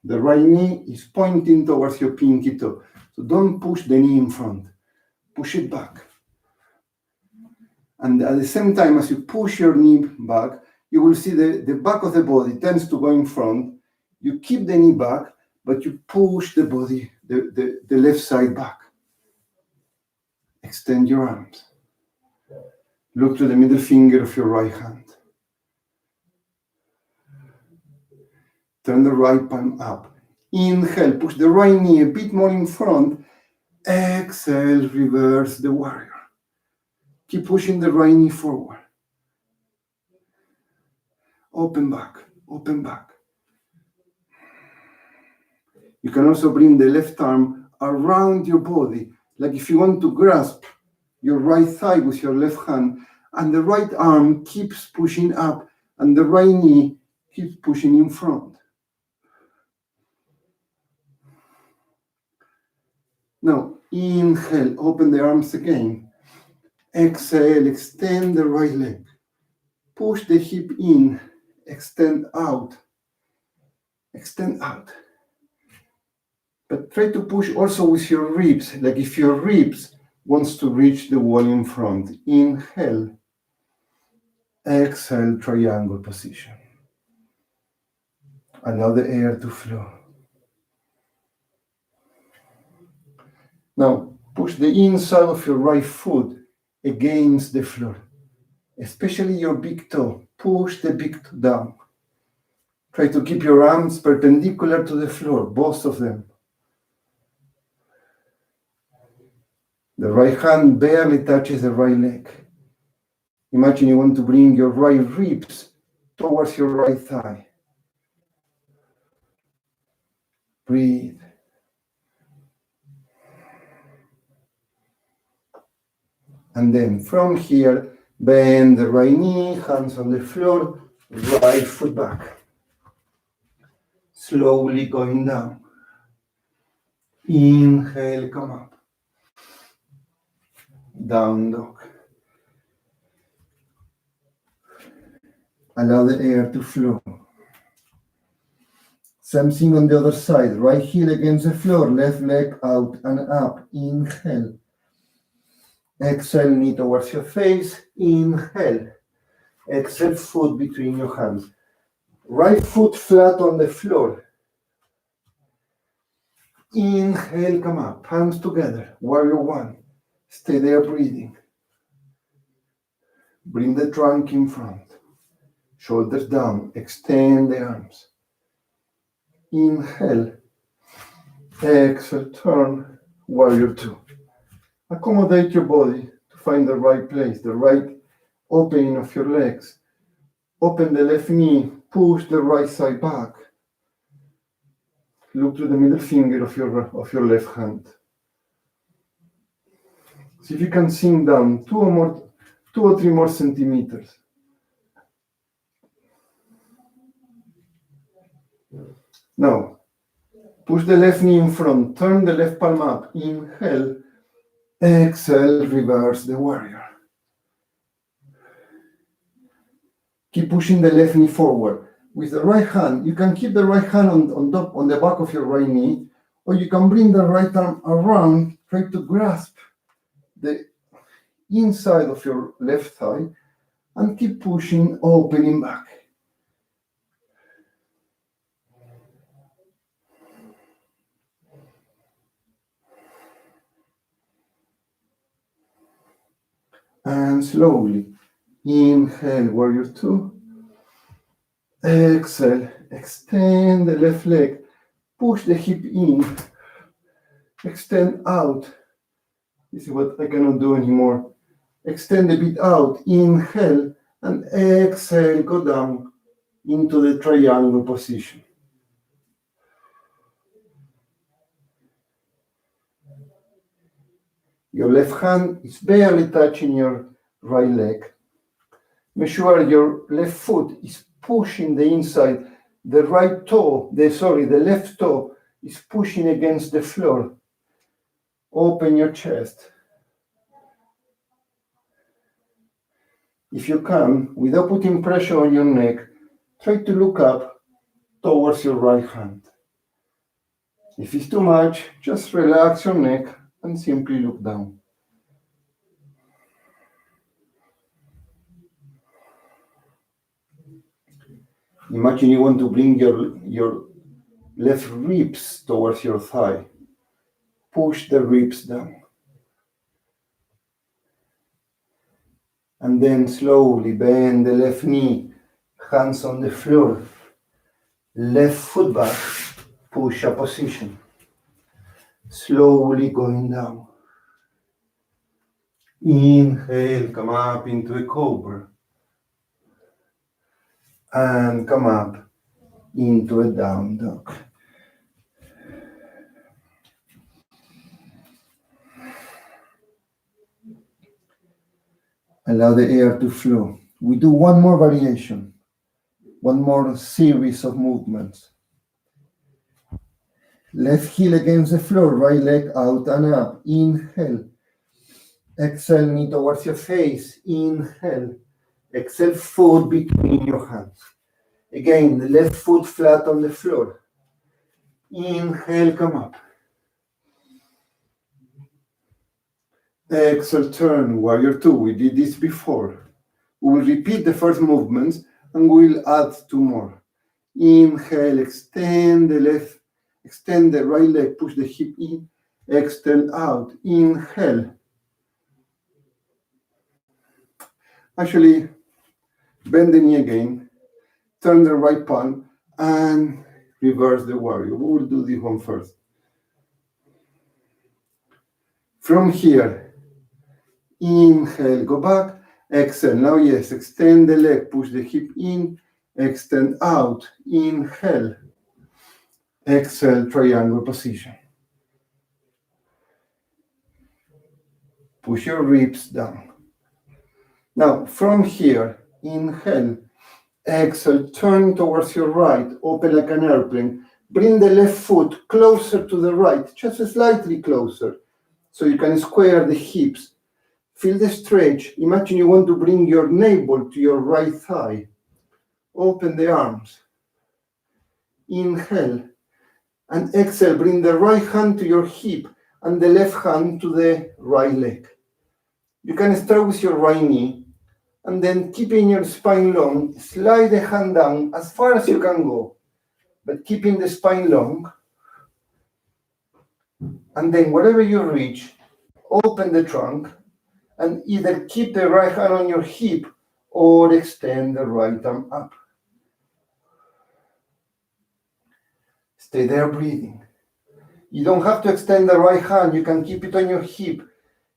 The right knee is pointing towards your pinky toe, so don't push the knee in front, push it back. And at the same time, as you push your knee back, you will see the back of the body tends to go in front. You keep the knee back, but you push the body, the left side back. Extend your arms. Look to the middle finger of your right hand. Turn the right palm up. Inhale, push the right knee a bit more in front. Exhale, reverse the warrior. Keep pushing the right knee forward. Open back, open back. You can also bring the left arm around your body, like if you want to grasp your right thigh with your left hand, and the right arm keeps pushing up, and the right knee keeps pushing in front. Now, inhale, open the arms again. Exhale, extend the right leg. Push the hip in, extend out. Extend out. But try to push also with your ribs, like if your ribs wants to reach the wall in front. Inhale. Exhale, triangle position. Allow the air to flow. Now, push the inside of your right foot against the floor, especially your big toe. Push the big toe down. Try to keep your arms perpendicular to the floor, both of them. The right hand barely touches the right leg. Imagine you want to bring your right ribs towards your right thigh. Breathe. And then from here, bend the right knee, hands on the floor, right foot back. Slowly going down. Inhale, come up. Down dog. Allow the air to flow. Same thing on the other side. Right heel against the floor, left leg out and up. Inhale. Exhale, knee towards your face. Inhale. Exhale, foot between your hands. Right foot flat on the floor. Inhale, come up. Palms together. Warrior one. Stay there breathing. Bring the trunk in front. Shoulders down. Extend the arms. Inhale. Exhale, turn. Warrior two. Accommodate your body to find the right place, the right opening of your legs. Open the left knee. Push the right side back. Look to the middle finger of your left hand. See if you can sink down 2 or 3 more centimeters. Now, push the left knee in front. Turn the left palm up. Inhale. Exhale. Reverse the warrior. Keep pushing the left knee forward. With the right hand, you can keep the right hand on the back of your right knee, or you can bring the right arm around, try to grasp the inside of your left thigh, and keep pushing, opening back. And slowly, inhale, warrior two. Exhale, extend the left leg, push the hip in, extend out. This is what I cannot do anymore. Extend a bit out, inhale, and exhale, go down into the triangle position. Your left hand is barely touching your right leg. Make sure your left foot is pushing the inside. The right toe, the left toe is pushing against the floor. Open your chest. If you can, without putting pressure on your neck, try to look up towards your right hand. If it's too much, just relax your neck and simply look down. Imagine you want to bring your left ribs towards your thigh. Push the ribs down. And then slowly bend the left knee, hands on the floor. Left foot back, push up position. Slowly going down. Inhale, come up into a cobra. And come up into a down dog. Allow the air to flow. We do one more variation, one more series of movements. Left heel against the floor, right leg out and up. Inhale. Exhale, knee towards your face. Inhale. Exhale, foot between your hands. Again, the left foot flat on the floor. Inhale, come up. Exhale, turn, warrior two. We did this before. We will repeat the first movements and we'll add two more. Inhale, extend the right leg, push the hip in. Extend out. Inhale. Actually, bend the knee again. Turn the right palm and reverse the warrior. We will do this one first. From here, inhale, go back. Exhale. Now, yes, extend the leg, push the hip in. Extend out. Inhale. Exhale, triangle position. Push your ribs down. Now, from here, inhale. Exhale, turn towards your right, open like an airplane. Bring the left foot closer to the right, just slightly closer, so you can square the hips. Feel the stretch. Imagine you want to bring your navel to your right thigh. Open the arms. Inhale. And exhale, bring the right hand to your hip and the left hand to the right leg. You can start with your right knee, and then keeping your spine long, slide the hand down as far as you can go, but keeping the spine long. And then wherever you reach, open the trunk and either keep the right hand on your hip or extend the right arm up. Stay there breathing. You don't have to extend the right hand, you can keep it on your hip.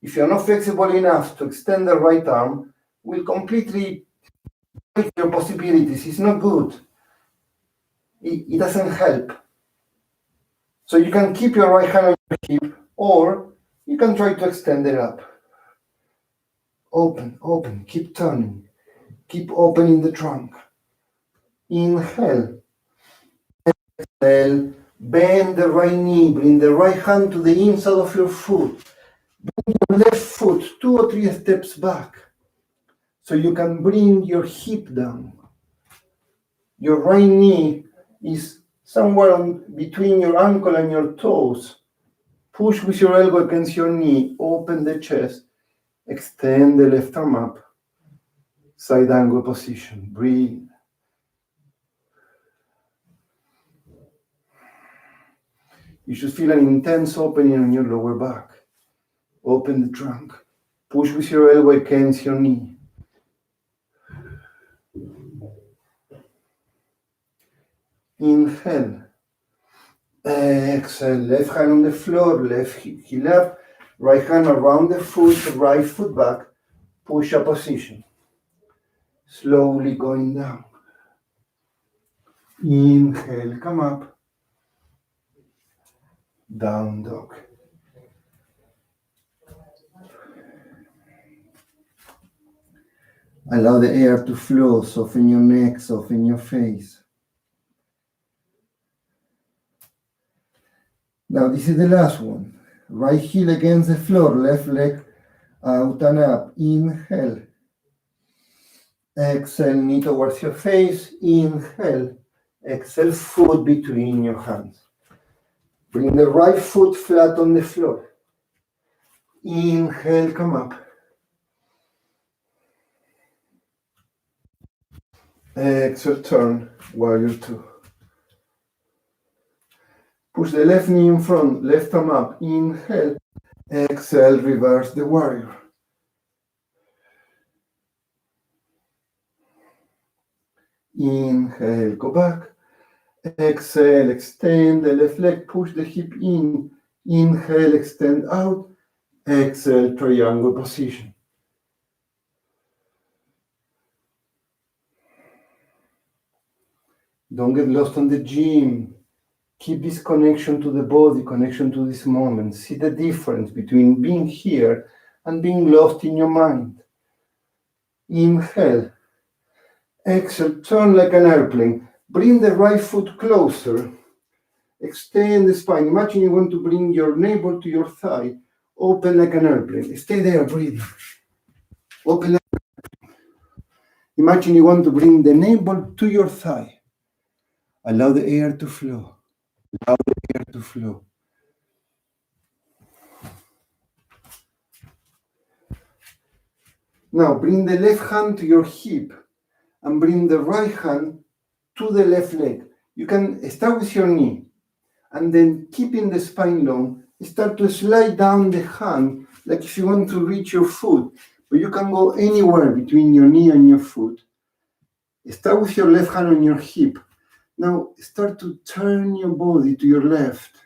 If you're not flexible enough to extend the right arm, will completely break your possibilities. It's not good. It doesn't help. So you can keep your right hand on your hip, or you can try to extend it up. Open, open, keep turning. Keep opening the trunk. Inhale. Exhale. Bend the right knee. Bring the right hand to the inside of your foot. Bring your left foot 2 or 3 steps back, so you can bring your hip down. Your right knee is somewhere between your ankle and your toes. Push with your elbow against your knee. Open the chest. Extend the left arm up. Side angle position. Breathe. You should feel an intense opening on your lower back. Open the trunk. Push with your elbow against your knee. Inhale. Exhale. Left hand on the floor. Left heel up. Right hand around the foot. Right foot back. Push up position. Slowly going down. Inhale. Come up. Down dog. Allow the air to flow, soften your neck, soften your face. Now this is the last one. Right heel against the floor, left leg out and up. Inhale. Exhale, knee towards your face. Inhale. Exhale, foot between your hands. Bring the right foot flat on the floor. Inhale, come up. Exhale, turn, warrior two. Push the left knee in front, left arm up. Inhale. Exhale, reverse the warrior. Inhale, go back. Exhale, extend the left leg, push the hip in. Inhale, extend out. Exhale, triangle position. Don't get lost on the gym. Keep this connection to the body, connection to this moment. See the difference between being here and being lost in your mind. Inhale. Exhale, turn like an airplane. Bring the right foot closer. Extend the spine. Imagine you want to bring your navel to your thigh. Open like an airplane. Stay there, breathing. Open like an airplane. Imagine you want to bring the navel to your thigh. Allow the air to flow. Allow the air to flow. Now bring the left hand to your hip and bring the right hand to the left leg. You can start with your knee and then keeping the spine long, start to slide down the hand like if you want to reach your foot, but you can go anywhere between your knee and your foot. Start with your left hand on your hip. Now start to turn your body to your left.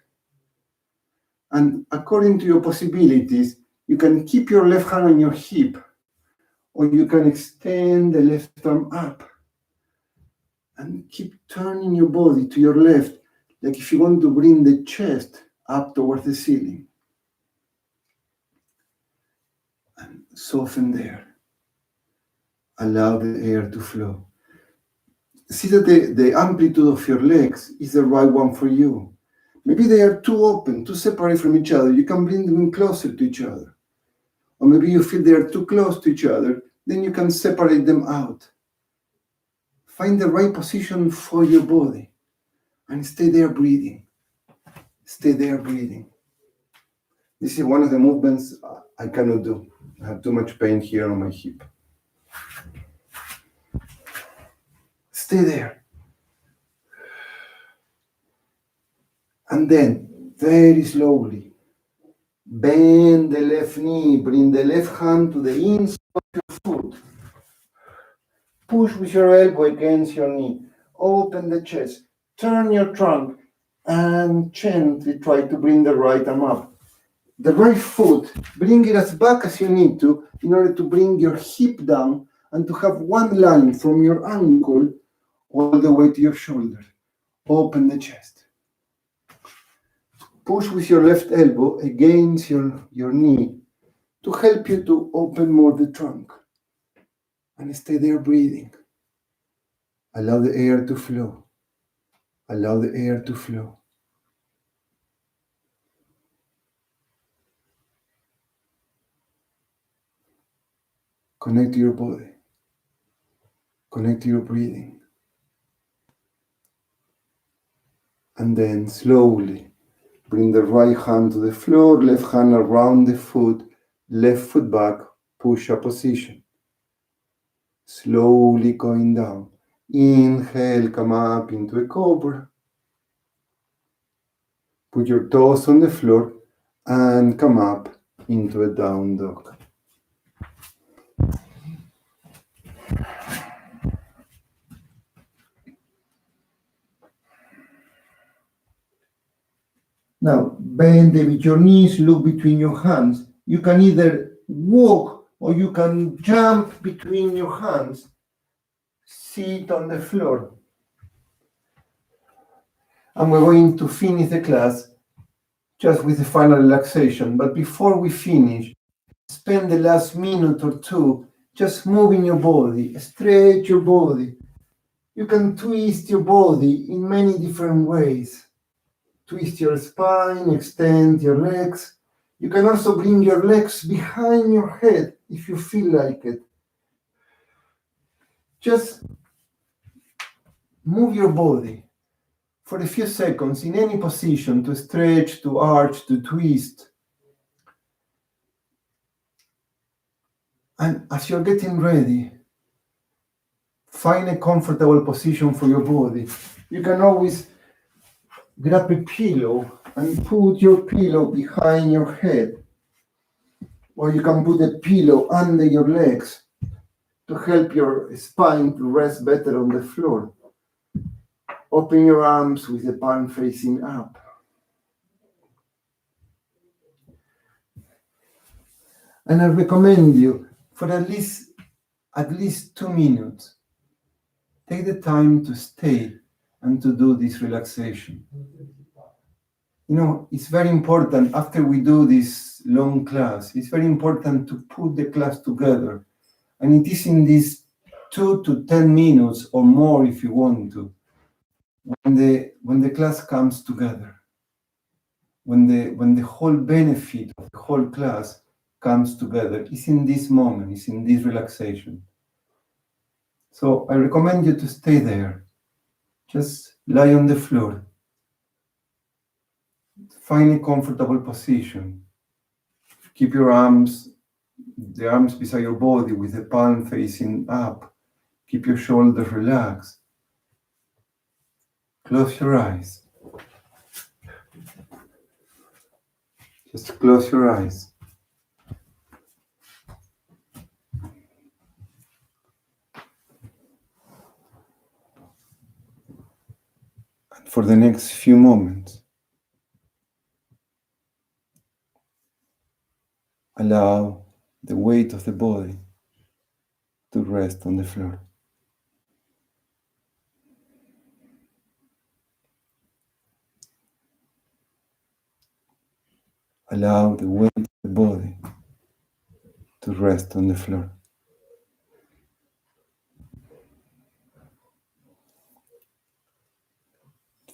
And according to your possibilities, you can keep your left hand on your hip, or you can extend the left arm up and keep turning your body to your left, like if you want to bring the chest up towards the ceiling. And soften there. Allow the air to flow. See that the amplitude of your legs is the right one for you. Maybe they are too open, too separate from each other. You can bring them closer to each other. Or maybe you feel they are too close to each other. Then you can separate them out. Find the right position for your body and stay there breathing. Stay there breathing. This is one of the movements I cannot do. I have too much pain here on my hip. Stay there. And then, very slowly, bend the left knee, bring the left hand to the inside of your foot. Push with your elbow against your knee. Open the chest. Turn your trunk and gently try to bring the right arm up. The right foot, bring it as back as you need to in order to bring your hip down and to have one line from your ankle all the way to your shoulder. Open the chest. Push with your left elbow against your knee to help you to open more the trunk. And stay there breathing. Allow the air to flow. Allow the air to flow. Connect to your body. Connect to your breathing. And then slowly bring the right hand to the floor, left hand around the foot, left foot back, push-up position. Slowly going down. Inhale, come up into a cobra. Put your toes on the floor and come up into a down dog. Now, bend with your knees, look between your hands. You can either walk or you can jump between your hands. Sit on the floor. And we're going to finish the class just with the final relaxation. But before we finish, spend the last minute or two Just moving your body, stretch your body. You can twist your body in many different ways. Twist your spine, extend your legs. You can also bring your legs behind your head if you feel like it. Just move your body for a few seconds in any position to stretch, to arch, to twist. And as you're getting ready, find a comfortable position for your body. You can always grab a pillow and put your pillow behind your head. Or you can put a pillow under your legs to help your spine to rest better on the floor. Open your arms with the palm facing up. And I recommend you for at least 2 minutes, take the time to stay and to do this relaxation. It's very important after we do this long class, it's very important to put the class together. And it is in these 2 to 10 minutes or more if you want to, when the class comes together, when the whole benefit of the whole class comes together, it's in this moment, it's in this relaxation. So I recommend you to stay there. Just lie on the floor. Find a comfortable position. Keep the arms beside your body with the palm facing up. Keep your shoulders relaxed. Close your eyes. Just close your eyes. And for the next few moments, allow the weight of the body to rest on the floor. Allow the weight of the body to rest on the floor.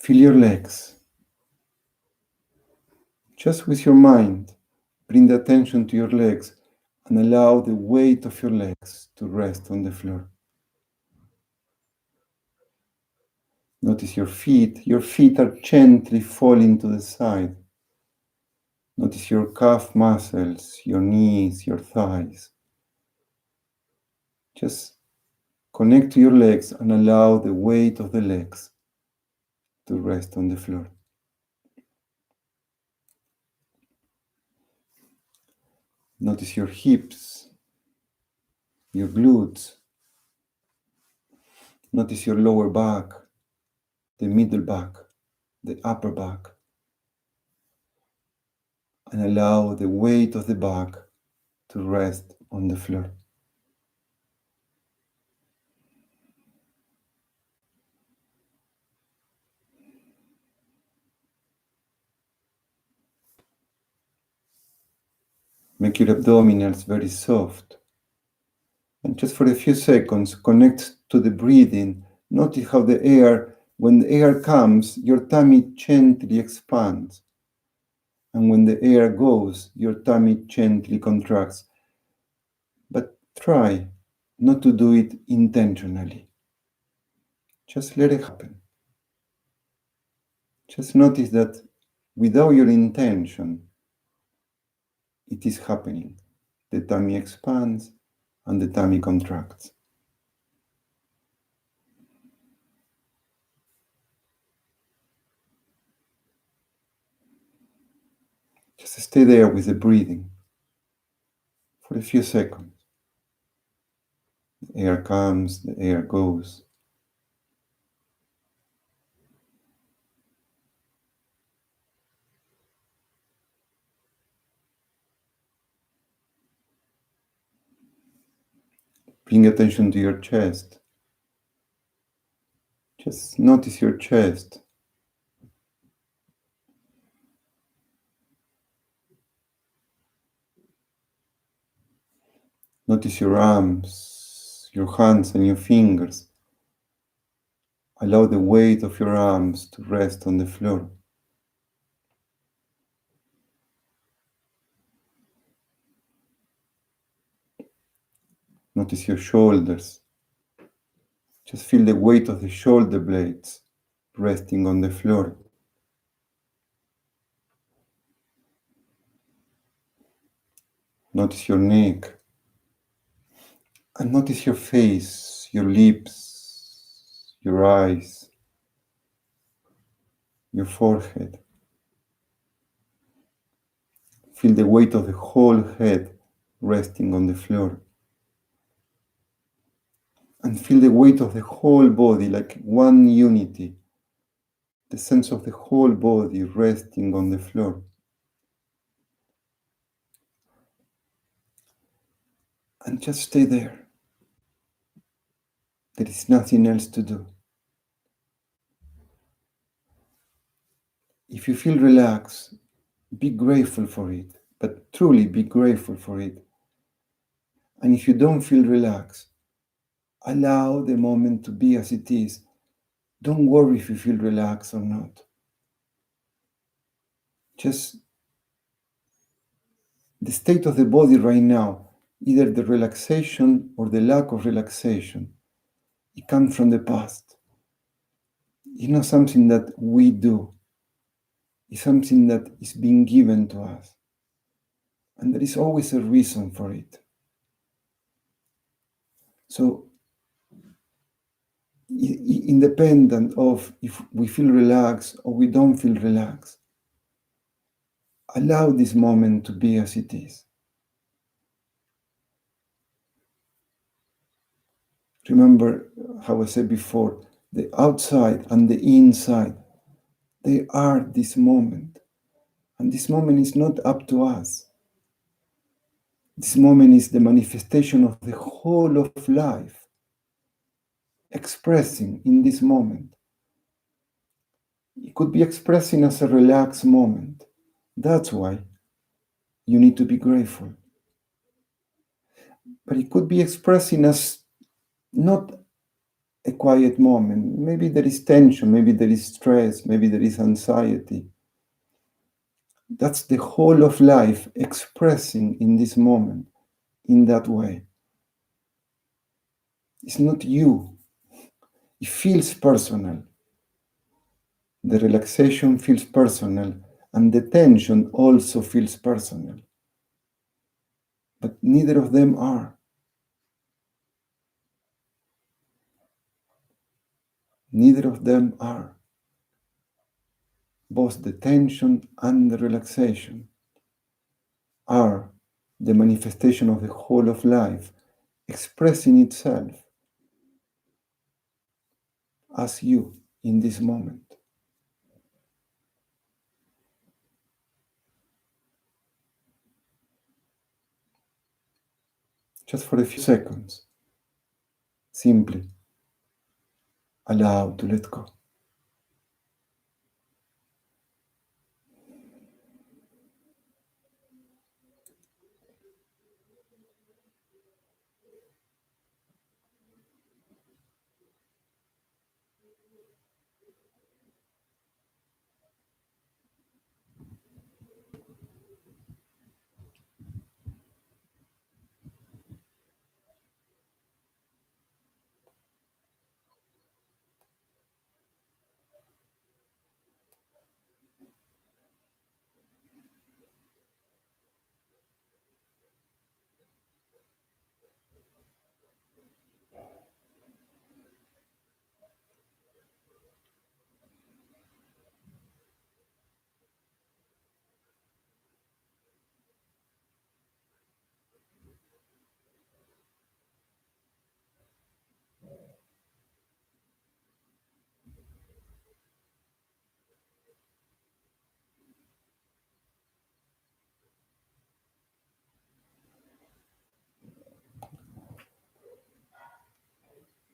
Feel your legs. Just with your mind, bring the attention to your legs and allow the weight of your legs to rest on the floor. Notice your feet. Your feet are gently falling to the side. Notice your calf muscles, your knees, your thighs. Just connect to your legs and allow the weight of the legs to rest on the floor. Notice your hips, your glutes. Notice your lower back, the middle back, the upper back. And allow the weight of the back to rest on the floor. Make your abdominals very soft. And just for a few seconds, connect to the breathing. Notice how when the air comes, your tummy gently expands. And when the air goes, your tummy gently contracts. But try not to do it intentionally. Just let it happen. Just notice that without your intention, it is happening. The tummy expands and the tummy contracts. Just stay there with the breathing for a few seconds. The air comes, the air goes. Bring attention to your chest. Just notice your chest. Notice your arms, your hands, and your fingers. Allow the weight of your arms to rest on the floor. Notice your shoulders. Just feel the weight of the shoulder blades resting on the floor. Notice your neck. And notice your face, your lips, your eyes, your forehead. Feel the weight of the whole head resting on the floor. And feel the weight of the whole body like one unity. The sense of the whole body resting on the floor. And just stay there. There is nothing else to do. If you feel relaxed, be grateful for it, but truly be grateful for it. And if you don't feel relaxed, allow the moment to be as it is. Don't worry if you feel relaxed or not. Just the state of the body right now, either the relaxation or the lack of relaxation, it comes from the past. It's not something that we do. It's something that is being given to us. And there is always a reason for it. So, independent of if we feel relaxed or we don't feel relaxed, allow this moment to be as it is. Remember how I said before, the outside and the inside, they are this moment. And this moment is not up to us. This moment is the manifestation of the whole of life, expressing in this moment. It could be expressing as a relaxed moment. That's why you need to be grateful. But it could be expressing as not a quiet moment. Maybe there is tension, maybe there is stress, maybe there is anxiety. That's the whole of life expressing in this moment in that way. It's not you. It feels personal. The relaxation feels personal, and the tension also feels personal. But neither of them are. Neither of them are. Both the tension and the relaxation are the manifestation of the whole of life expressing itself as you in this moment. Just for a few seconds, simply allow to let go.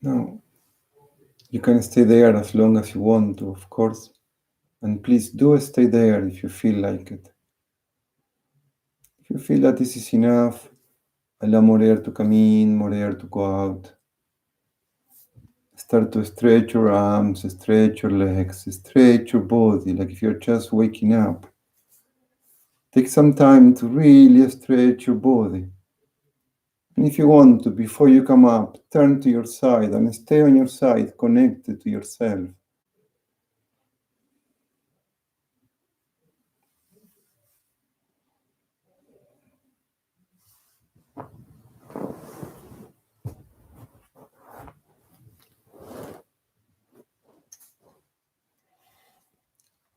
Now, you can stay there as long as you want to, of course, and please do stay there if you feel like it. If you feel that this is enough, Allow more air to come in, more air to go out. Start to stretch your arms, stretch your legs, stretch your body, like if you're just waking up. Take some time to really stretch your body. And if you want to, before you come up, turn to your side and stay on your side, connected to yourself.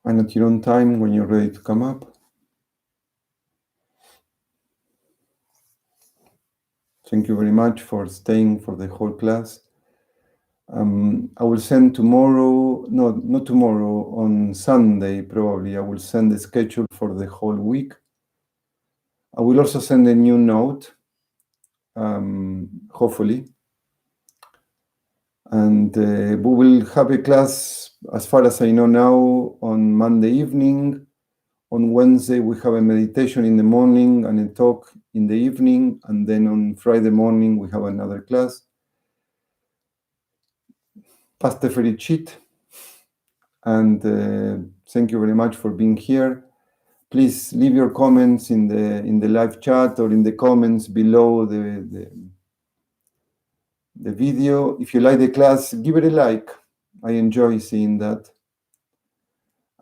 And at your own time, when you're ready to come up, thank you very much for staying for the whole class. I will send tomorrow, no, not tomorrow, on Sunday probably, I will send the schedule for the whole week. I will also send a new note, hopefully. And we will have a class, as far as I know now, on Monday evening. On Wednesday, we have a meditation in the morning and a talk in the evening. And then on Friday morning, we have another class. Pass the very cheat. And thank you very much for being here. Please leave your comments in the live chat or in the comments below the video. If you like the class, give it a like. I enjoy seeing that.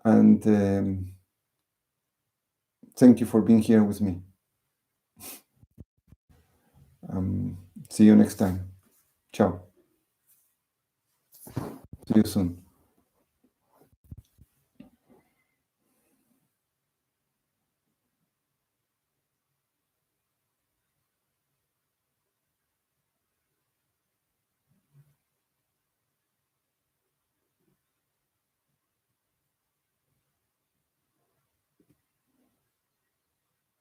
And thank you for being here with me. See you next time. Ciao. See you soon.